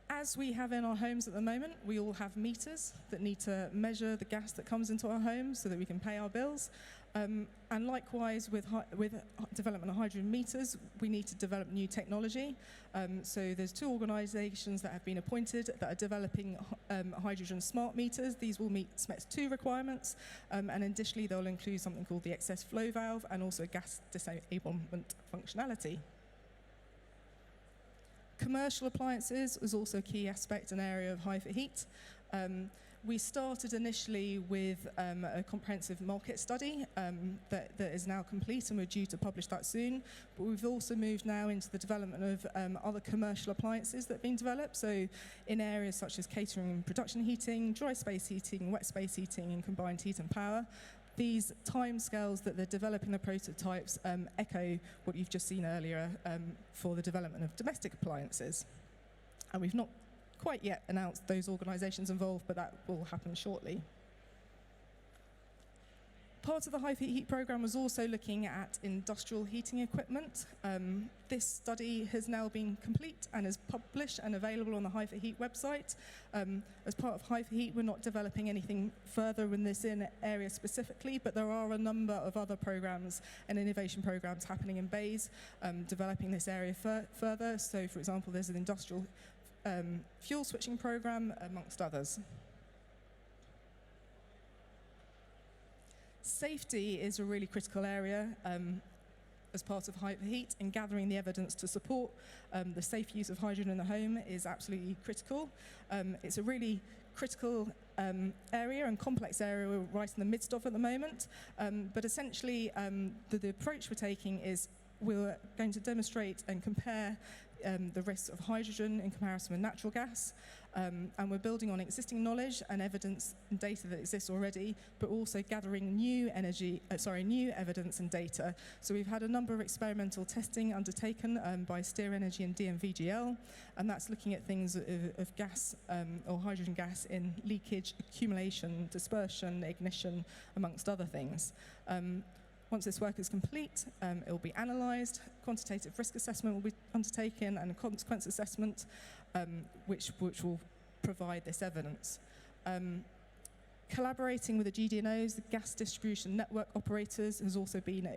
S5: As we have in our homes at the moment, we all have meters that need to measure the gas that comes into our homes so that we can pay our bills. And likewise, with development of hydrogen meters, we need to develop new technology. So there's two organisations that have been appointed that are developing hydrogen smart meters. These will meet SMETS 2 requirements, and additionally, they'll include something called the excess flow valve and also gas disablement functionality. Commercial appliances is also a key aspect and area of high for heat. We started initially with a comprehensive market study that is now complete, and we're due to publish that soon. But we've also moved now into the development of other commercial appliances that have been developed. So in areas such as catering and production heating, dry space heating, wet space heating, and combined heat and power. These timescales that they're developing the prototypes echo what you've just seen earlier for the development of domestic appliances. And we've not quite yet announced those organisations involved, but that will happen shortly. Part of the High Heat programme was also looking at industrial heating equipment. This study has now been complete and is published and available on the High Heat website. As part of High Heat, we're not developing anything further in this area specifically, but there are a number of other programmes and innovation programmes happening in BAYS developing this area further. So, for example, there's an industrial fuel switching programme, amongst others. Safety is a really critical area as part of Hyperheat, and gathering the evidence to support the safe use of hydrogen in the home is absolutely critical. It's a really critical area and complex area we're right in the midst of at the moment. But essentially, the approach we're taking is we're going to demonstrate and compare the risks of hydrogen in comparison with natural gas. And we're building on existing knowledge and evidence and data that exists already, but also gathering new evidence and data. So we've had a number of experimental testing undertaken by Steer Energy and DNVGL, and that's looking at things of gas or hydrogen gas in leakage, accumulation, dispersion, ignition, amongst other things. Once this work is complete, it will be analysed, quantitative risk assessment will be undertaken, and a consequence assessment, which will provide this evidence. Collaborating with the GDNOs, the gas distribution network operators, has also been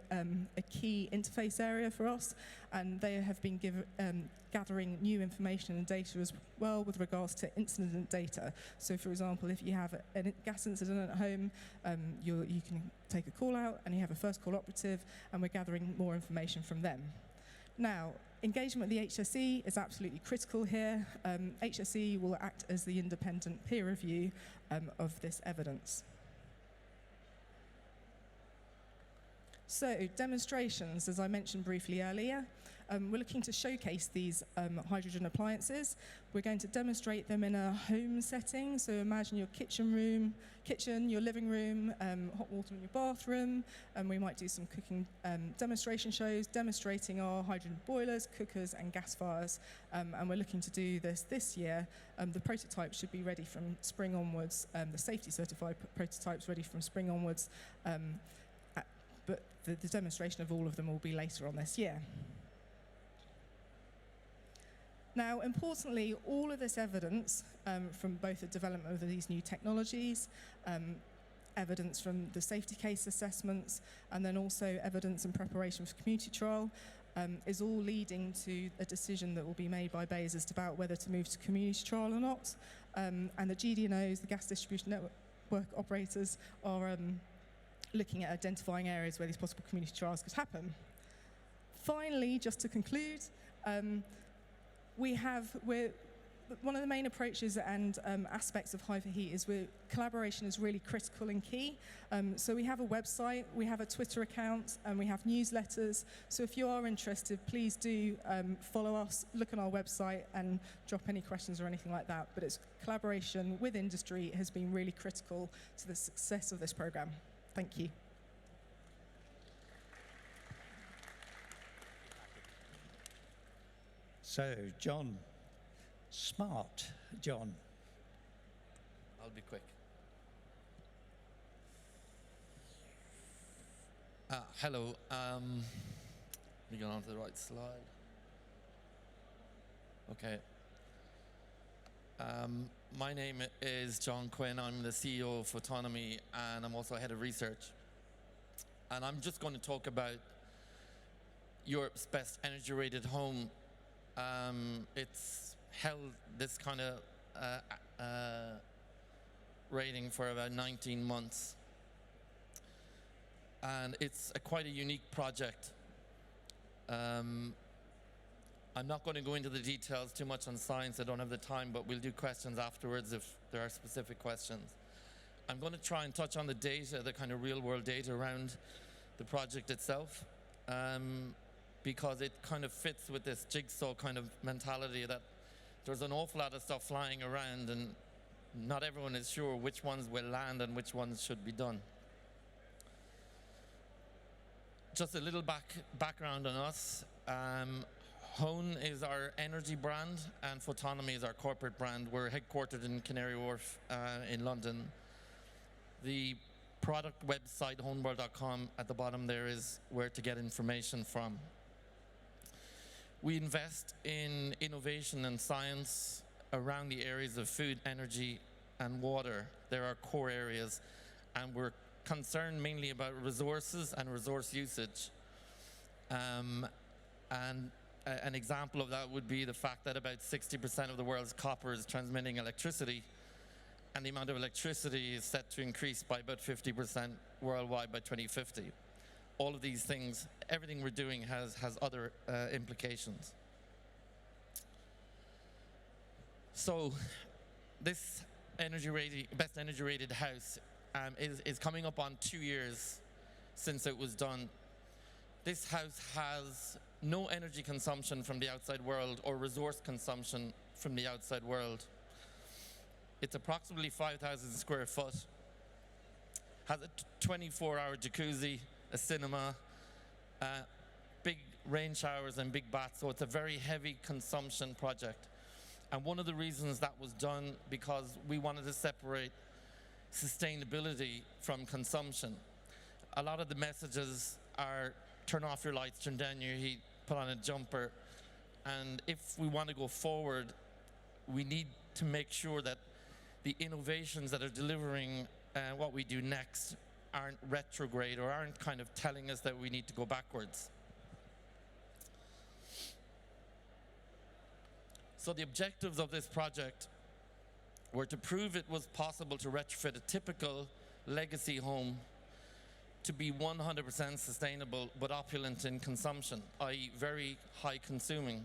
S5: a key interface area for us, and they have been gathering new information and data as well with regards to incident data. So, for example, if you have a gas incident at home, you can take a call out and you have a first call operative, and we're gathering more information from them. Now, engagement with the HSE is absolutely critical here. HSE will act as the independent peer review of this evidence. So, demonstrations, as I mentioned briefly earlier, we're looking to showcase these hydrogen appliances. We're going to demonstrate them in a home setting. So imagine your kitchen, your living room, hot water in your bathroom, and we might do some cooking demonstration shows demonstrating our hydrogen boilers, cookers, and gas fires. And we're looking to do this year. The prototypes should be ready from spring onwards. The safety certified prototypes ready from spring onwards. But the demonstration of all of them will be later on this year. Now, importantly, all of this evidence from both the development of these new technologies, evidence from the safety case assessments, and then also evidence in preparation for community trial, is all leading to a decision that will be made by BEIS as to about whether to move to community trial or not. And the GDNOs, the gas distribution network operators, are looking at identifying areas where these possible community trials could happen. Finally, just to conclude, one of the main approaches and aspects of Hyperheat is collaboration is really critical and key. So we have a website, we have a Twitter account, and we have newsletters. So if you are interested, please do follow us, look on our website, and drop any questions or anything like that. But it's collaboration with industry has been really critical to the success of this program. Thank you.
S1: So, John, smart John.
S6: I'll be quick. Hello. We go on to the right slide. Okay. My name is John Quinn. I'm the CEO of Autonomy, and I'm also head of research. And I'm just going to talk about Europe's best energy-rated home. It's held this kind of rating for about 19 months. And it's quite a unique project. I'm not going to go into the details too much on science. I don't have the time, but we'll do questions afterwards if there are specific questions. I'm going to try and touch on the data, the kind of real-world data around the project itself. Because it kind of fits with this jigsaw kind of mentality that there's an awful lot of stuff flying around and not everyone is sure which ones will land and which ones should be done. Just a little background on us. Hone is our energy brand and Photonomy is our corporate brand. We're headquartered in Canary Wharf in London. The product website, honeworld.com, at the bottom there is where to get information from. We invest in innovation and science around the areas of food, energy, and water. They're our core areas, and we're concerned mainly about resources and resource usage. And an example of that would be the fact that about 60% of the world's copper is transmitting electricity, and the amount of electricity is set to increase by about 50% worldwide by 2050. All of these things, everything we're doing has other implications. So this best energy rated house is coming up on 2 years since it was done. This house has no energy consumption from the outside world or resource consumption from the outside world. It's approximately 5,000 square foot, has a 24-hour jacuzzi, a cinema, big rain showers and big baths, so it's a very heavy consumption project. And one of the reasons that was done because we wanted to separate sustainability from consumption. A lot of the messages are turn off your lights, turn down your heat, put on a jumper. And if we want to go forward, we need to make sure that the innovations that are delivering what we do next aren't retrograde or aren't kind of telling us that we need to go backwards. So the objectives of this project were to prove it was possible to retrofit a typical legacy home to be 100% sustainable but opulent in consumption, i.e. very high consuming.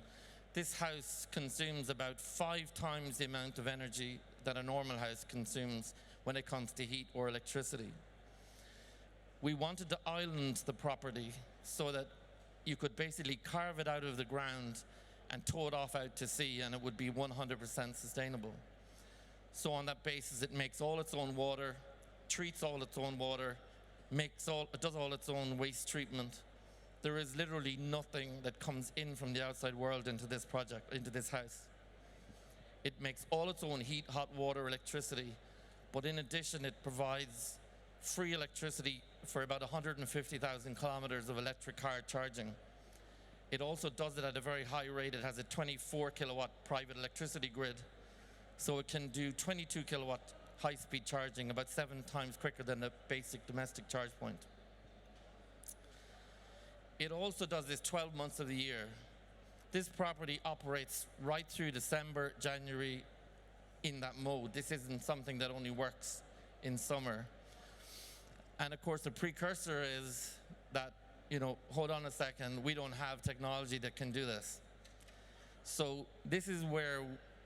S6: This house consumes about 5 times the amount of energy that a normal house consumes when it comes to heat or electricity. We wanted to island the property so that you could basically carve it out of the ground and tow it off out to sea, and it would be 100% sustainable. So on that basis, it makes all its own water, treats all its own water, it does all its own waste treatment. There is literally nothing that comes in from the outside world into this project, into this house. It makes all its own heat, hot water, electricity, but in addition, it provides free electricity for about 150,000 kilometers of electric car charging. It also does it at a very high rate. It has a 24 kilowatt private electricity grid, so it can do 22 kilowatt high-speed charging, about 7 times quicker than the basic domestic charge point. It also does this 12 months of the year. This property operates right through December, January in that mode. This isn't something that only works in summer. And of course, the precursor is that, hold on a second, we don't have technology that can do this. So this is where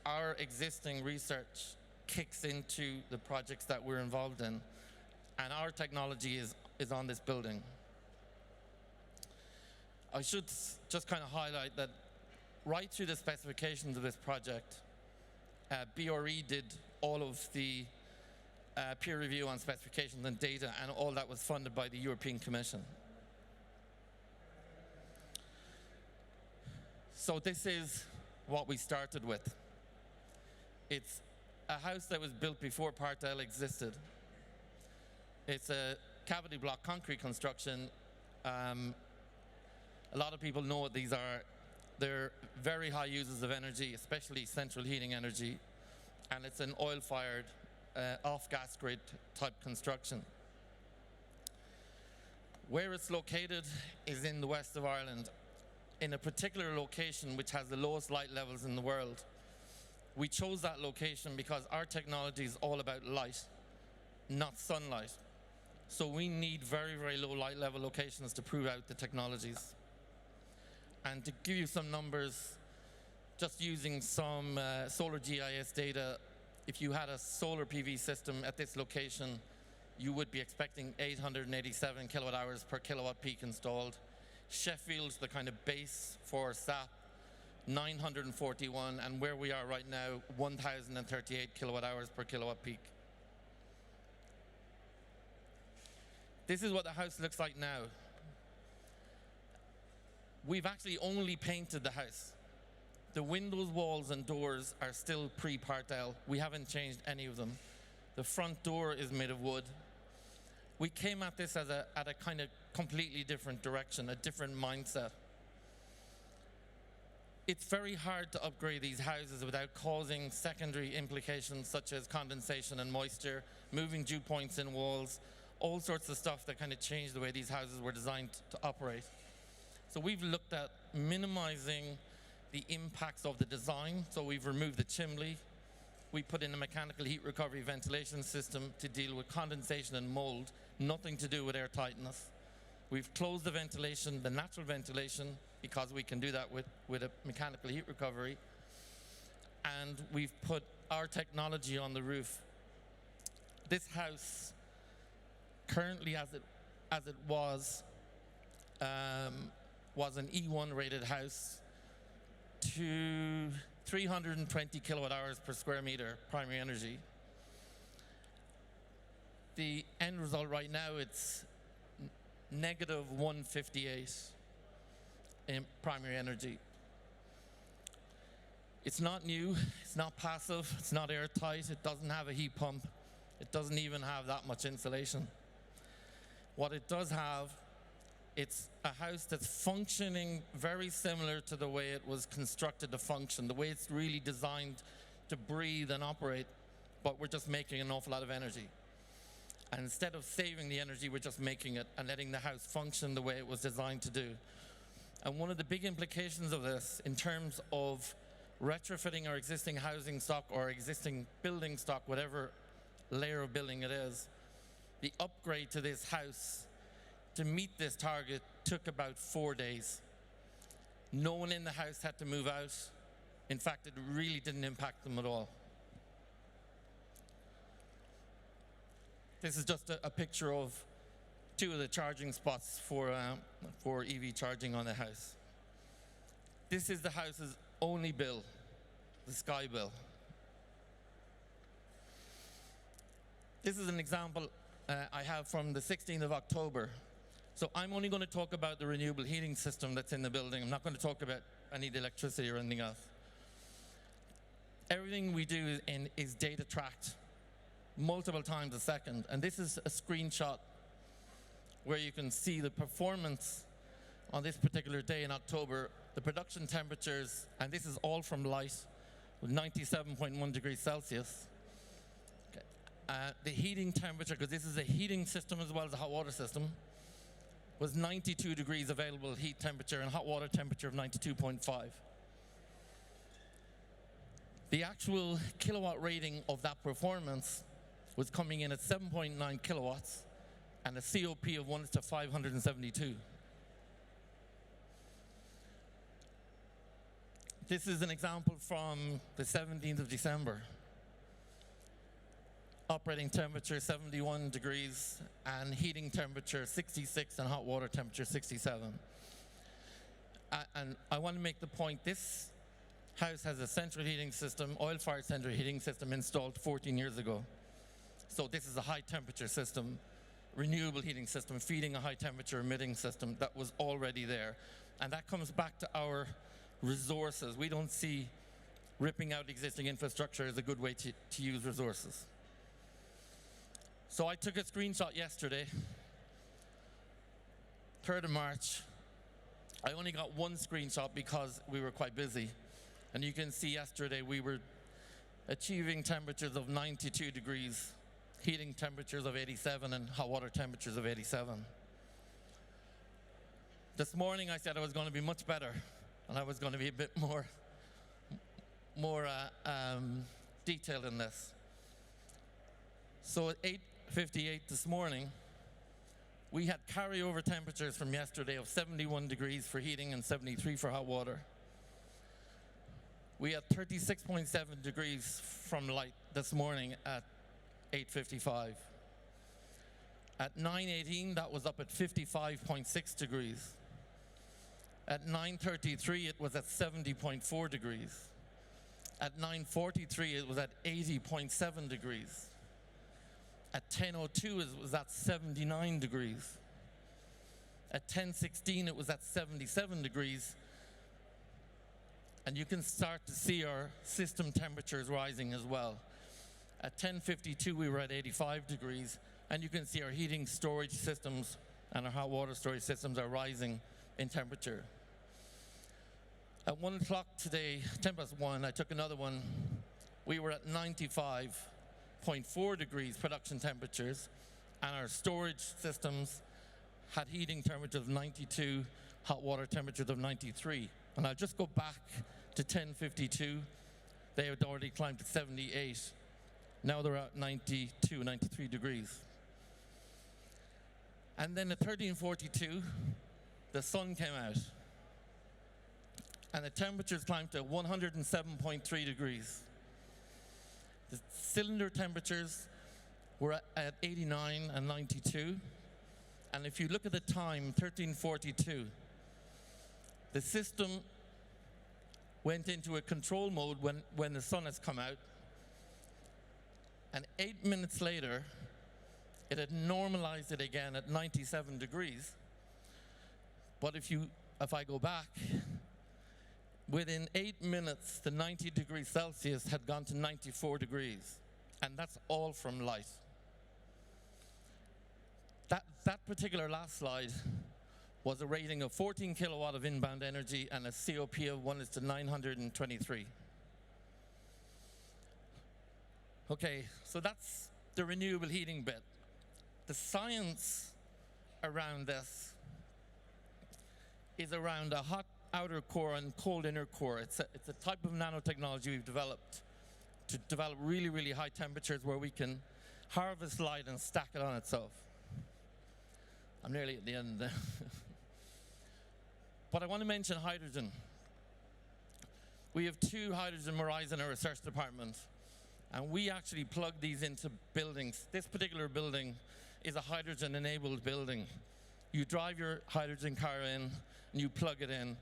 S6: our existing research kicks into the projects that we're involved in. And our technology is on this building. I should just kind of highlight that right through the specifications of this project, BRE did all of the peer review on specifications and data, and all that was funded by the European Commission. So this is what we started with. It's a house that was built before Part L existed. It's a cavity block concrete construction. A lot of people know what these are. They're very high users of energy, especially central heating energy, and it's an oil-fired, off-gas grid type construction. Where it's located is in the west of Ireland, in a particular location which has the lowest light levels in the world. We chose that location because our technology is all about light, not sunlight. So we need very, very low light level locations to prove out the technologies. And to give you some numbers, just using some solar GIS data, if you had a solar PV system at this location, you would be expecting 887 kilowatt hours per kilowatt peak installed. Sheffield's the kind of base for SAP, 941, and where we are right now, 1,038 kilowatt hours per kilowatt peak. This is what the house looks like now. We've actually only painted the house. The windows, walls, and doors are still pre-Part L. We haven't changed any of them. The front door is made of wood. We came at this at a kind of completely different direction, a different mindset. It's very hard to upgrade these houses without causing secondary implications such as condensation and moisture, moving dew points in walls, all sorts of stuff that kind of changed the way these houses were designed to operate. So we've looked at minimizing the impacts of the design. So we've removed the chimney, we put in a mechanical heat recovery ventilation system to deal with condensation and mold, nothing to do with air tightness. We've closed the ventilation, the natural ventilation, because we can do that with a mechanical heat recovery. And we've put our technology on the roof. This house, currently as it was an E1 rated house to 320 kilowatt hours per square meter primary energy. The end result right now, it's negative 158 in primary energy. It's not new, it's not passive, it's not airtight, it doesn't have a heat pump, it doesn't even have that much insulation. What it does have, it's a house that's functioning very similar to the way it was constructed to function, the way it's really designed to breathe and operate, but we're just making an awful lot of energy. And instead of saving the energy, we're just making it and letting the house function the way it was designed to do. And one of the big implications of this, in terms of retrofitting our existing housing stock or existing building stock, whatever layer of building it is, the upgrade to this house to meet this target took about 4 days. No one in the house had to move out. In fact, it really didn't impact them at all. This is just a picture of 2 of the charging spots for EV charging on the house. This is the house's only bill, the Sky bill. This is an example I have from the 16th of October. So I'm only going to talk about the renewable heating system that's in the building. I'm not going to talk about any electricity or anything else. Everything we do is data tracked multiple times a second. And this is a screenshot where you can see the performance on this particular day in October, the production temperatures, and this is all from light, with 97.1 degrees Celsius. The heating temperature, because this is a heating system as well as a hot water system, was 92 degrees available heat temperature and hot water temperature of 92.5. The actual kilowatt rating of that performance was coming in at 7.9 kilowatts and a COP of 1:572. This is an example from the 17th of December. Operating temperature 71 degrees and heating temperature 66 and hot water temperature 67. And I want to make the point, this house has a central heating system, oil-fired central heating system installed 14 years ago. So this is a high temperature system, renewable heating system, feeding a high temperature emitting system that was already there. And that comes back to our resources. We don't see ripping out existing infrastructure as a good way to use resources. So I took a screenshot yesterday, 3rd of March. I only got one screenshot because we were quite busy. And you can see yesterday we were achieving temperatures of 92 degrees, heating temperatures of 87 and hot water temperatures of 87. This morning I said I was going to be much better and I was going to be a bit more detailed in this. So at 8:58 this morning, we had carryover temperatures from yesterday of 71 degrees for heating and 73 for hot water. We had 36.7 degrees from light this morning at 8:55. At 9:18, that was up at 55.6 degrees. At 9:33, it was at 70.4 degrees. At 9:43, it was at 80.7 degrees. At 10:02, it was at 79 degrees. At 10:16, it was at 77 degrees. And you can start to see our system temperatures rising as well. At 10:52, we were at 85 degrees. And you can see our heating storage systems and our hot water storage systems are rising in temperature. At 1 o'clock today, 1:10, I took another one. We were at 95.4 degrees production temperatures, and our storage systems had heating temperatures of 92, hot water temperatures of 93. And I'll just go back to 10:52. they had already climbed to 78. Now they're at 92, 93 degrees. And then at 1342, the sun came out. And the temperatures climbed to 107.3 degrees. The cylinder temperatures were at 89 and 92. And if you look at the time, 1342, the system went into a control mode when the sun has come out. And 8 minutes later, it had normalized it again at 97 degrees. But if I go back, within 8 minutes, the 90 degrees Celsius had gone to 94 degrees. And that's all from light. That particular last slide was a rating of 14 kilowatt of inbound energy and a COP of 1:923. Okay, so that's the renewable heating bit. The science around this is around a hot outer core and cold inner core. It's a type of nanotechnology we've developed to develop really, really high temperatures where we can harvest light and stack it on itself. I'm nearly at the end there. But I want to mention hydrogen. We have 2 hydrogen MRIs in our research department, and we actually plug these into buildings. This particular building is a hydrogen-enabled building. You drive your hydrogen car in, and you plug it in.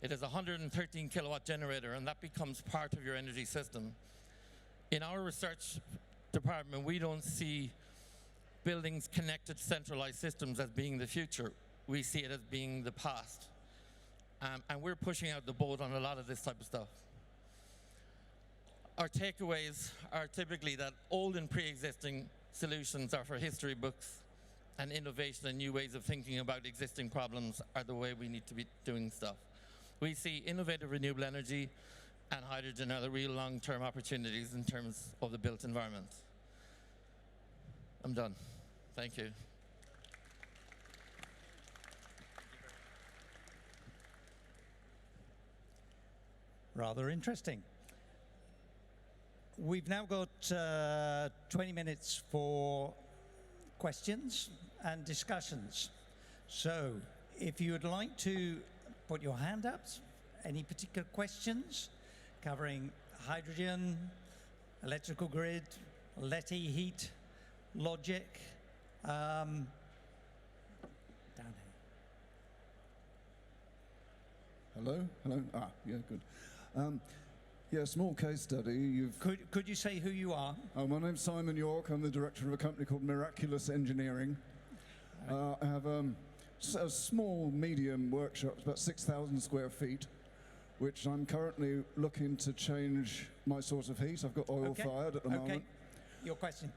S6: It is a 113 kilowatt generator, and that becomes part of your energy system. In our research department, we don't see buildings connected centralized systems as being the future. We see it as being the past. And we're pushing out the boat on a lot of this type of stuff. Our takeaways are typically that old and pre-existing solutions are for history books, and innovation and new ways of thinking about existing problems are the way we need to be doing stuff. We see innovative renewable energy and hydrogen are the real long-term opportunities in terms of the built environment. I'm done. Thank you.
S1: Rather interesting. We've now got 20 minutes for questions and discussions. So if you would like to put your hand up, any particular questions covering hydrogen, electrical grid, LETI, heat, logic, down here.
S7: Hello? Hello? Ah, yeah, good. Yeah, small case study.
S1: Could you say who you are?
S7: My name's Simon York. I'm the director of a company called Miraculous Engineering. I have a small, medium workshop, about 6,000 square feet, which I'm currently looking to change my source of heat. I've got oil-fired at the moment.
S1: Your question.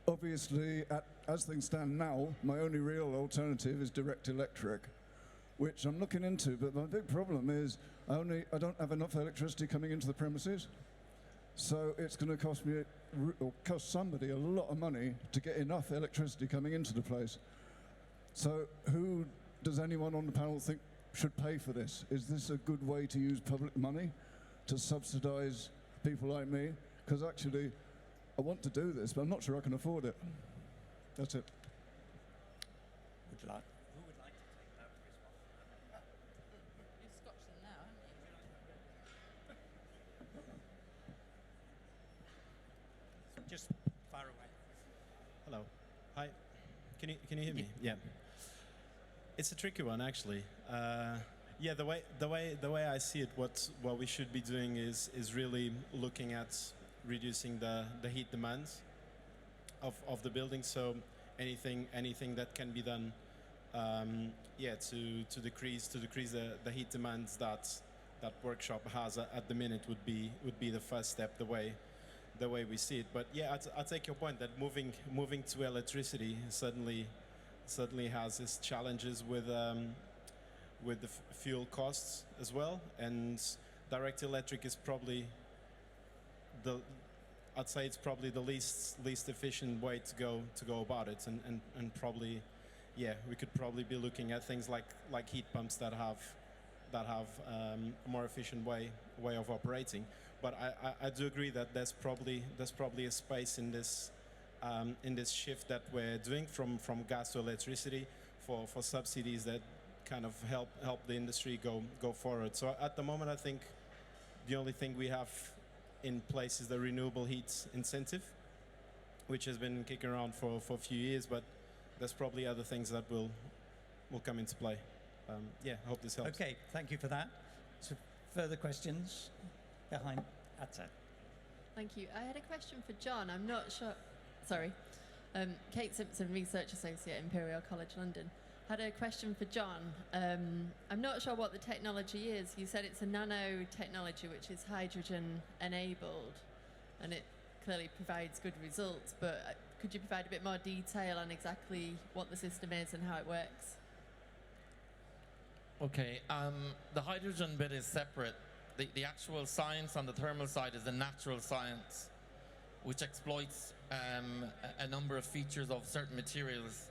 S7: Obviously, as things stand now, my only real alternative is direct electric, which I'm looking into, but my big problem is I don't have enough electricity coming into the premises, so it's going to cost me, or cost somebody a lot of money to get enough electricity coming into the place. So who does anyone on the panel think should pay for this? Is this a good way to use public money to subsidize people like me? Because actually, I want to do this, but I'm not sure I can afford it. That's it.
S1: Would like. Just far away.
S3: Hello. Hi. Can you hear me? Yeah. It's a tricky one, actually. Yeah, the way I see it, what we should be doing is really looking at reducing the heat demands of the building. So anything that can be done, yeah, to decrease the heat demands that workshop has at the minute would be the first step. The way we see it. But yeah, I take your point that moving to electricity certainly has its challenges with the fuel costs as well, and direct electric is probably I'd say it's probably the least efficient way to go about it, and probably, yeah, we could probably be looking at things like heat pumps that have that have a more efficient way of operating. But I do agree that there's probably a space in this shift that we're doing from gas to electricity for subsidies that kind of help the industry go forward. So at the moment, I think the only thing we have in place is the renewable heat incentive, which has been kicking around for a few years, but there's probably other things that will come into play. Yeah, I hope this helps.
S1: Okay, thank you for that. So further questions behind? That's it.
S8: Thank you. I had a question for John. I'm not sure. Sorry. Kate Simpson, Research Associate, Imperial College London. Had a question for John. I'm not sure what the technology is. You said it's a nanotechnology which is hydrogen enabled, and it clearly provides good results, but could you provide a bit more detail on exactly what the system is and how it works?
S6: Okay, the hydrogen bit is separate. The actual science on the thermal side is the natural science, which exploits a number of features of certain materials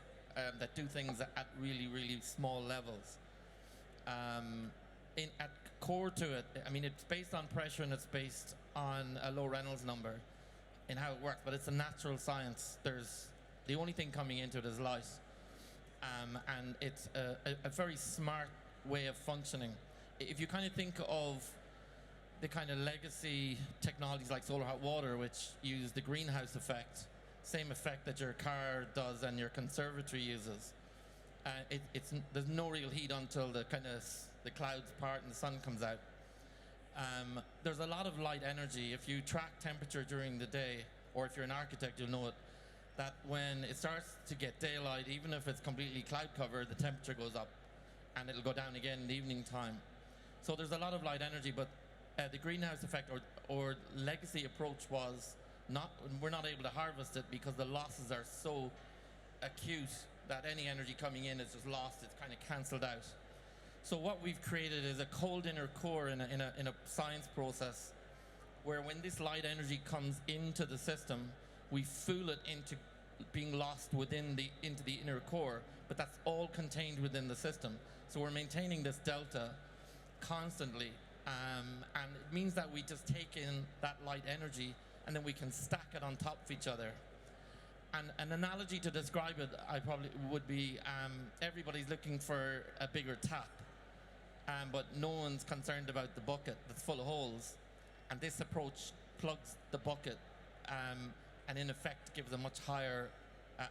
S6: that do things at really, really small levels. At core to it, I mean, it's based on pressure and it's based on a low Reynolds number in how it works, but it's a natural science. The only thing coming into it is light. And it's a very smart way of functioning. If you kind of think of the kind of legacy technologies like solar hot water, which use the greenhouse effect, same effect that your car does and your conservatory uses. There's no real heat until the clouds part and the sun comes out. There's a lot of light energy. If you track temperature during the day, or if you're an architect, you'll know it, that when it starts to get daylight, even if it's completely cloud covered, the temperature goes up and it'll go down again in the evening time. So there's a lot of light energy, but the greenhouse effect or legacy approach was we're not able to harvest it because the losses are so acute that any energy coming in is just lost. It's kind of cancelled out. So what we've created is a cold inner core in a science process where when this light energy comes into the system, we fool it into being lost into the inner core, but that's all contained within the system. So we're maintaining this delta constantly, and it means that we just take in that light energy and then we can stack it on top of each other. And an analogy to describe it, I probably would be, everybody's looking for a bigger tap, but no one's concerned about the bucket that's full of holes. And this approach plugs the bucket, and in effect gives a much higher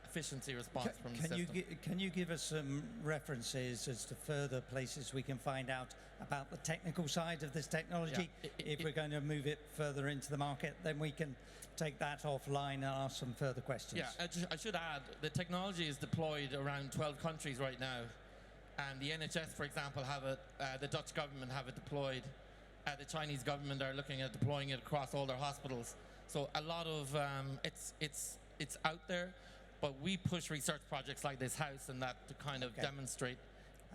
S6: efficiency response from the system.
S1: Can you give us some references as to further places we can find out about the technical side of this technology?
S6: Yeah,
S1: if we're going to move it further into the market, then we can take that offline and ask some further questions.
S6: Yeah, I should add, the technology is deployed around 12 countries right now. And the NHS, for example, have it, the Dutch government have it deployed. The Chinese government are looking at deploying it across all their hospitals. So a lot of, it's out there, but we push research projects like this house and that to kind of demonstrate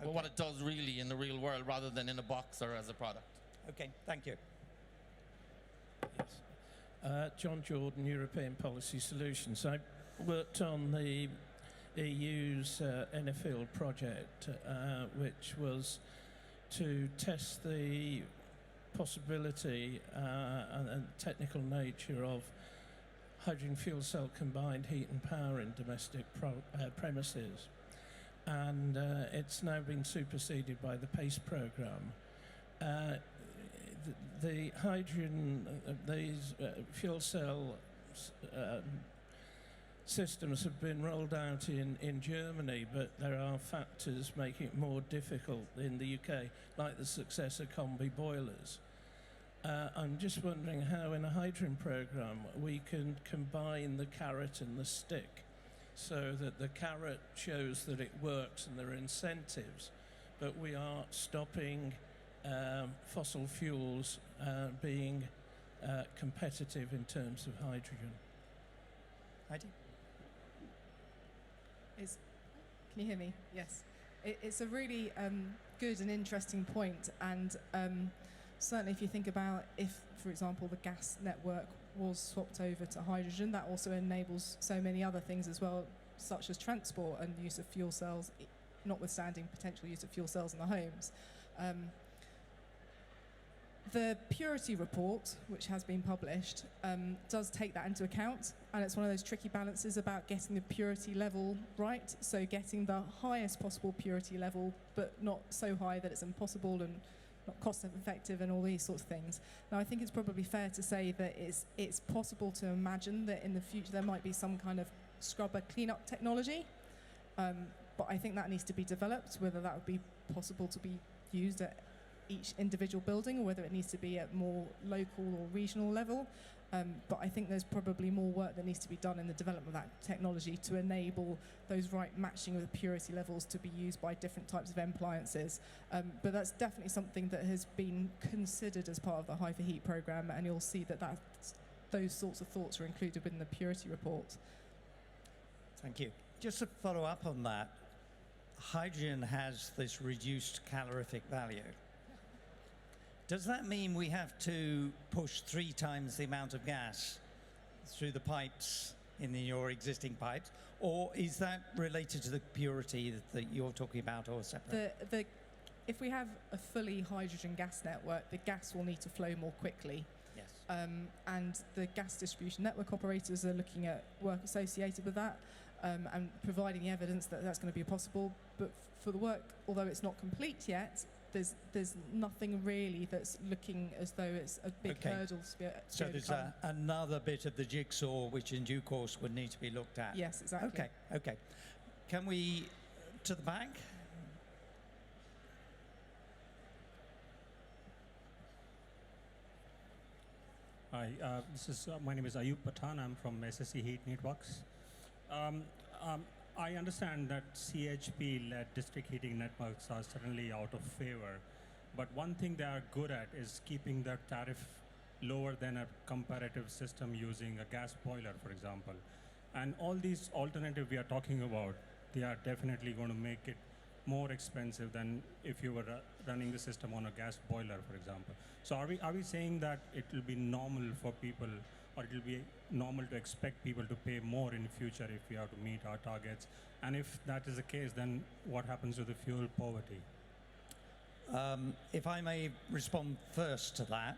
S6: what it does really in the real world rather than in a box or as a product.
S1: Okay, thank you.
S9: Yes. John Jordan, European Policy Solutions. I worked on the EU's Enfield project, which was to test the possibility and technical nature of hydrogen fuel cell combined heat and power in domestic premises. And it's now been superseded by the PACE programme. The hydrogen, these fuel cell systems have been rolled out in Germany, but there are factors making it more difficult in the UK, like the successor combi boilers. I'm just wondering how in a hydrogen programme we can combine the carrot and the stick so that the carrot shows that it works and there are incentives, but we are stopping fossil fuels being competitive in terms of hydrogen.
S1: Heidi?
S5: Can you hear me? Yes. It's a really good and interesting point, and certainly if you think about if, for example, the gas network was swapped over to hydrogen, that also enables so many other things as well, such as transport and use of fuel cells, notwithstanding potential use of fuel cells in the homes. The purity report, which has been published, does take that into account, and it's one of those tricky balances about getting the purity level right, so getting the highest possible purity level, but not so high that it's impossible and not cost effective and all these sorts of things. Now, I think it's probably fair to say that it's possible to imagine that in the future there might be some kind of scrubber cleanup technology, but I think that needs to be developed, whether that would be possible to be used at each individual building or whether it needs to be at more local or regional level. But I think there's probably more work that needs to be done in the development of that technology to enable those right matching of the purity levels to be used by different types of appliances. But that's definitely something that has been considered as part of the High for Heat programme, and you'll see that those sorts of thoughts are included within the purity report.
S1: Thank you. Just to follow up on that, hydrogen has this reduced calorific value. Does that mean we have to push 3 times the amount of gas through the pipes in your existing pipes, or is that related to the purity that you're talking about, or separate?
S5: If we have a fully hydrogen gas network, the gas will need to flow more quickly.
S1: Yes.
S5: And the gas distribution network operators are looking at work associated with that and providing evidence that that's going to be possible. But for the work, although it's not complete yet, there's nothing really that's looking as though it's a big hurdle to be
S1: So there's another bit of the jigsaw which in due course would need to be looked at.
S5: Yes, exactly.
S1: Okay. Can we to the back?
S10: Hi, my name is Ayub Pathan. I'm from SSE Heat Networks. I understand that CHP-led district heating networks are certainly out of favor, but one thing they are good at is keeping their tariff lower than a comparative system using a gas boiler, for example. And all these alternatives we are talking about, they are definitely going to make it more expensive than if you were running the system on a gas boiler, for example. So are we saying that it will be normal for people, or it will be normal to expect people to pay more in the future if we have to meet our targets? And if that is the case, then what happens to the fuel poverty?
S1: If I may respond first to that,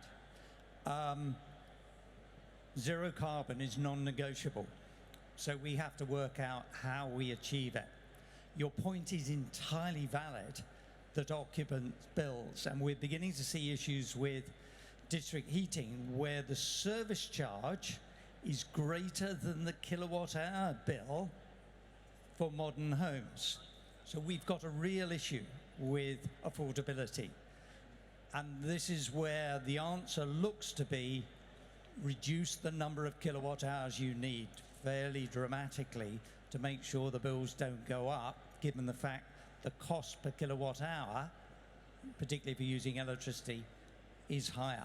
S1: zero carbon is non-negotiable. So we have to work out how we achieve it. Your point is entirely valid that occupant bills, and we're beginning to see issues with district heating where the service charge is greater than the kilowatt hour bill for modern homes. So we've got a real issue with affordability. And this is where the answer looks to be reduce the number of kilowatt hours you need fairly dramatically to make sure the bills don't go up, given the fact the cost per kilowatt hour, particularly if you're using electricity, is higher.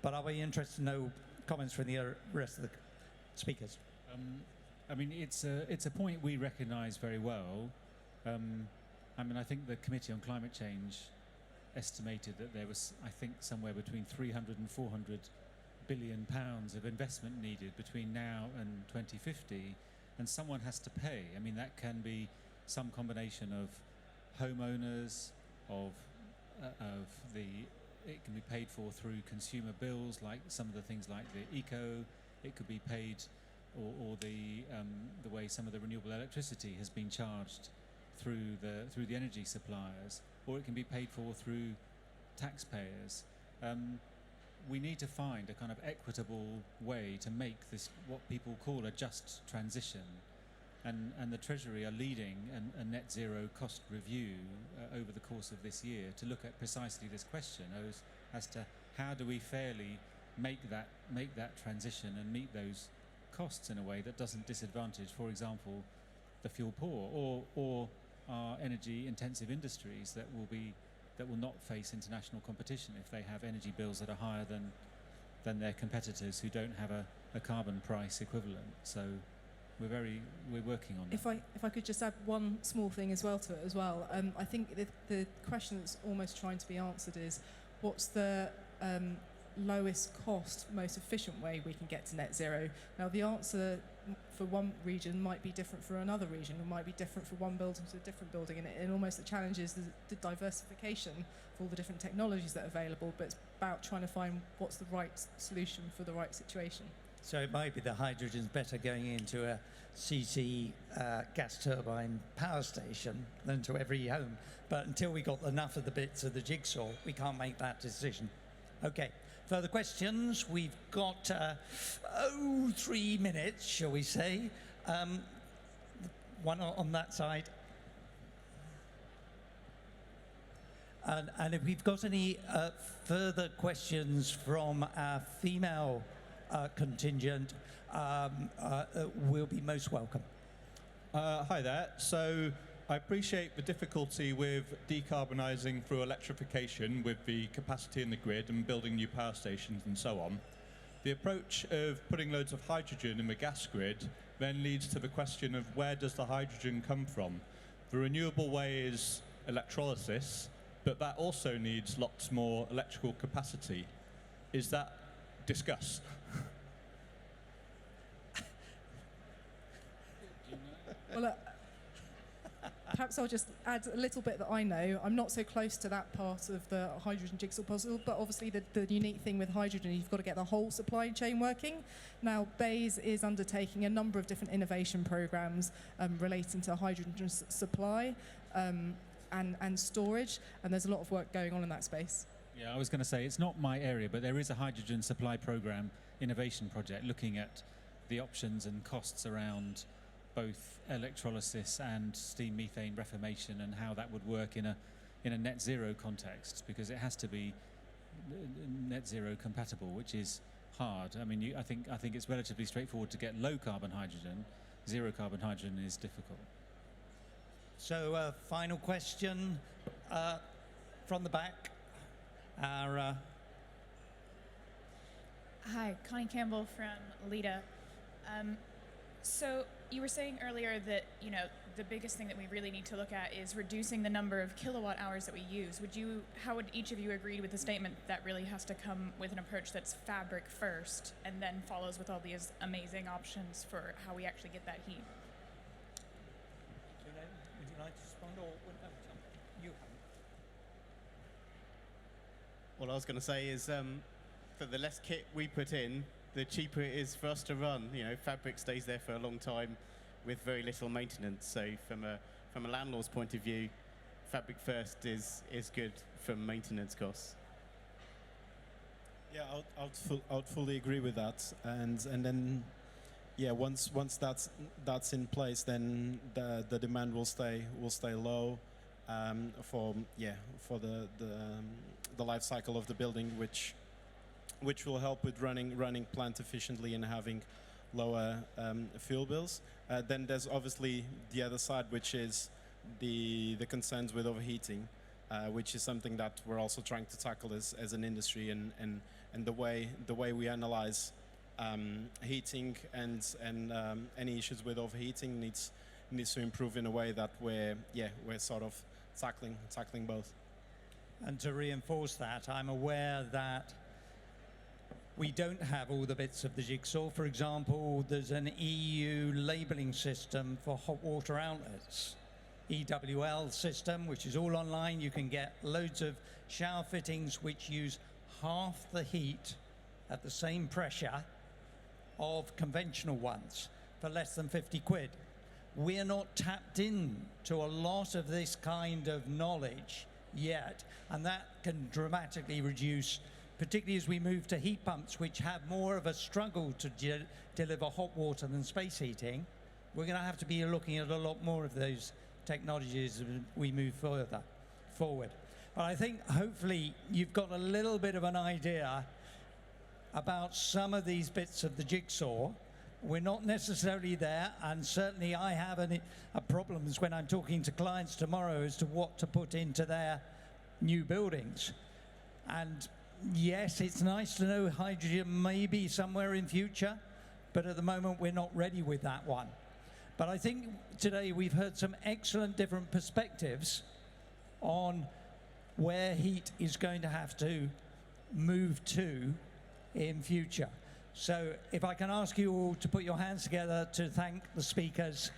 S1: But I'll be interested to know comments from the rest of the speakers.
S2: I mean, it's a point we recognise very well. I mean, I think the Committee on Climate Change estimated that there was, I think, somewhere between 300 and 400 billion pounds of investment needed between now and 2050, and someone has to pay. I mean, that can be some combination of homeowners, it can be paid for through consumer bills, like some of the things like the eco. It could be paid, or the way some of the renewable electricity has been charged through the energy suppliers, or it can be paid for through taxpayers. We need to find a kind of equitable way to make this what people call a just transition. And the Treasury are leading a net zero cost review over the course of this year to look at precisely this question as to how do we fairly make that transition and meet those costs in a way that doesn't disadvantage, for example, the fuel poor or our energy intensive industries that will not face international competition if they have energy bills that are higher than their competitors who don't have a carbon price equivalent. So we're working on that.
S5: If I could just add one small thing as well to it as well. I think the question that's almost trying to be answered is what's the lowest cost, most efficient way we can get to net zero. Now, the answer for one region might be different for another region, or might be different for one building to a different building, and almost the challenge is the diversification of all the different technologies that are available, but it's about trying to find what's the right solution for the right situation.
S1: So it might be the hydrogen's better going into a CC gas turbine power station than to every home. But until we got enough of the bits of the jigsaw, we can't make that decision. Okay, further questions? We've got 3 minutes, shall we say. One on that side. And if we've got any further questions from our female contingent, will be most welcome.
S11: Hi there. So I appreciate the difficulty with decarbonising through electrification with the capacity in the grid and building new power stations and so on. The approach of putting loads of hydrogen in the gas grid then leads to the question of where does the hydrogen come from? The renewable way is electrolysis, but that also needs lots more electrical capacity. Is that discussed?
S5: Well, perhaps I'll just add a little bit that I know. I'm not so close to that part of the hydrogen jigsaw puzzle, but obviously the unique thing with hydrogen, you've got to get the whole supply chain working. Now, BEIS is undertaking a number of different innovation programs relating to hydrogen supply and storage, and there's a lot of work going on in that space.
S2: Yeah, I was going to say, it's not my area, but there is a hydrogen supply program innovation project looking at the options and costs around both electrolysis and steam methane reformation and how that would work in a net zero context, because it has to be net zero compatible, which is hard. I mean, I think it's relatively straightforward to get low carbon hydrogen. Zero carbon hydrogen is difficult.
S1: So, final question from the back. Our
S12: Hi, Connie Campbell from LIDA. So you were saying earlier that, you know, the biggest thing that we really need to look at is reducing the number of kilowatt hours that we use. How would each of you agree with the statement that really has to come with an approach that's fabric first and then follows with all these amazing options for how we actually get that heat?
S1: Would you like to respond, or you have?
S4: What I was going to say is that the less kit we put in, the cheaper it is for us to run. You know, fabric stays there for a long time with very little maintenance. So from a landlord's point of view, fabric first is good from maintenance costs.
S3: Yeah, I would fully agree with that. And then, yeah, once that's in place, then the demand will stay low for the life cycle of the building, which will help with running plant efficiently and having lower fuel bills. Then there's obviously the other side, which is the concerns with overheating, which is something that we're also trying to tackle as an industry, and the way we analyze heating and any issues with overheating needs to improve in a way that we're sort of tackling both.
S1: And to reinforce that, I'm aware that we don't have all the bits of the jigsaw. For example, there's an EU labelling system for hot water outlets, EWL system, which is all online. You can get loads of shower fittings which use half the heat at the same pressure of conventional ones for less than 50 quid. We're not tapped in to a lot of this kind of knowledge yet, and that can dramatically reduce, particularly as we move to heat pumps, which have more of a struggle to deliver hot water than space heating. We're going to have to be looking at a lot more of those technologies as we move further forward. But I think hopefully you've got a little bit of an idea about some of these bits of the jigsaw. We're not necessarily there, and certainly I have problems when I'm talking to clients tomorrow as to what to put into their new buildings. And yes, it's nice to know hydrogen may be somewhere in future, but at the moment we're not ready with that one. But I think today we've heard some excellent different perspectives on where heat is going to have to move to in future. So if I can ask you all to put your hands together to thank the speakers.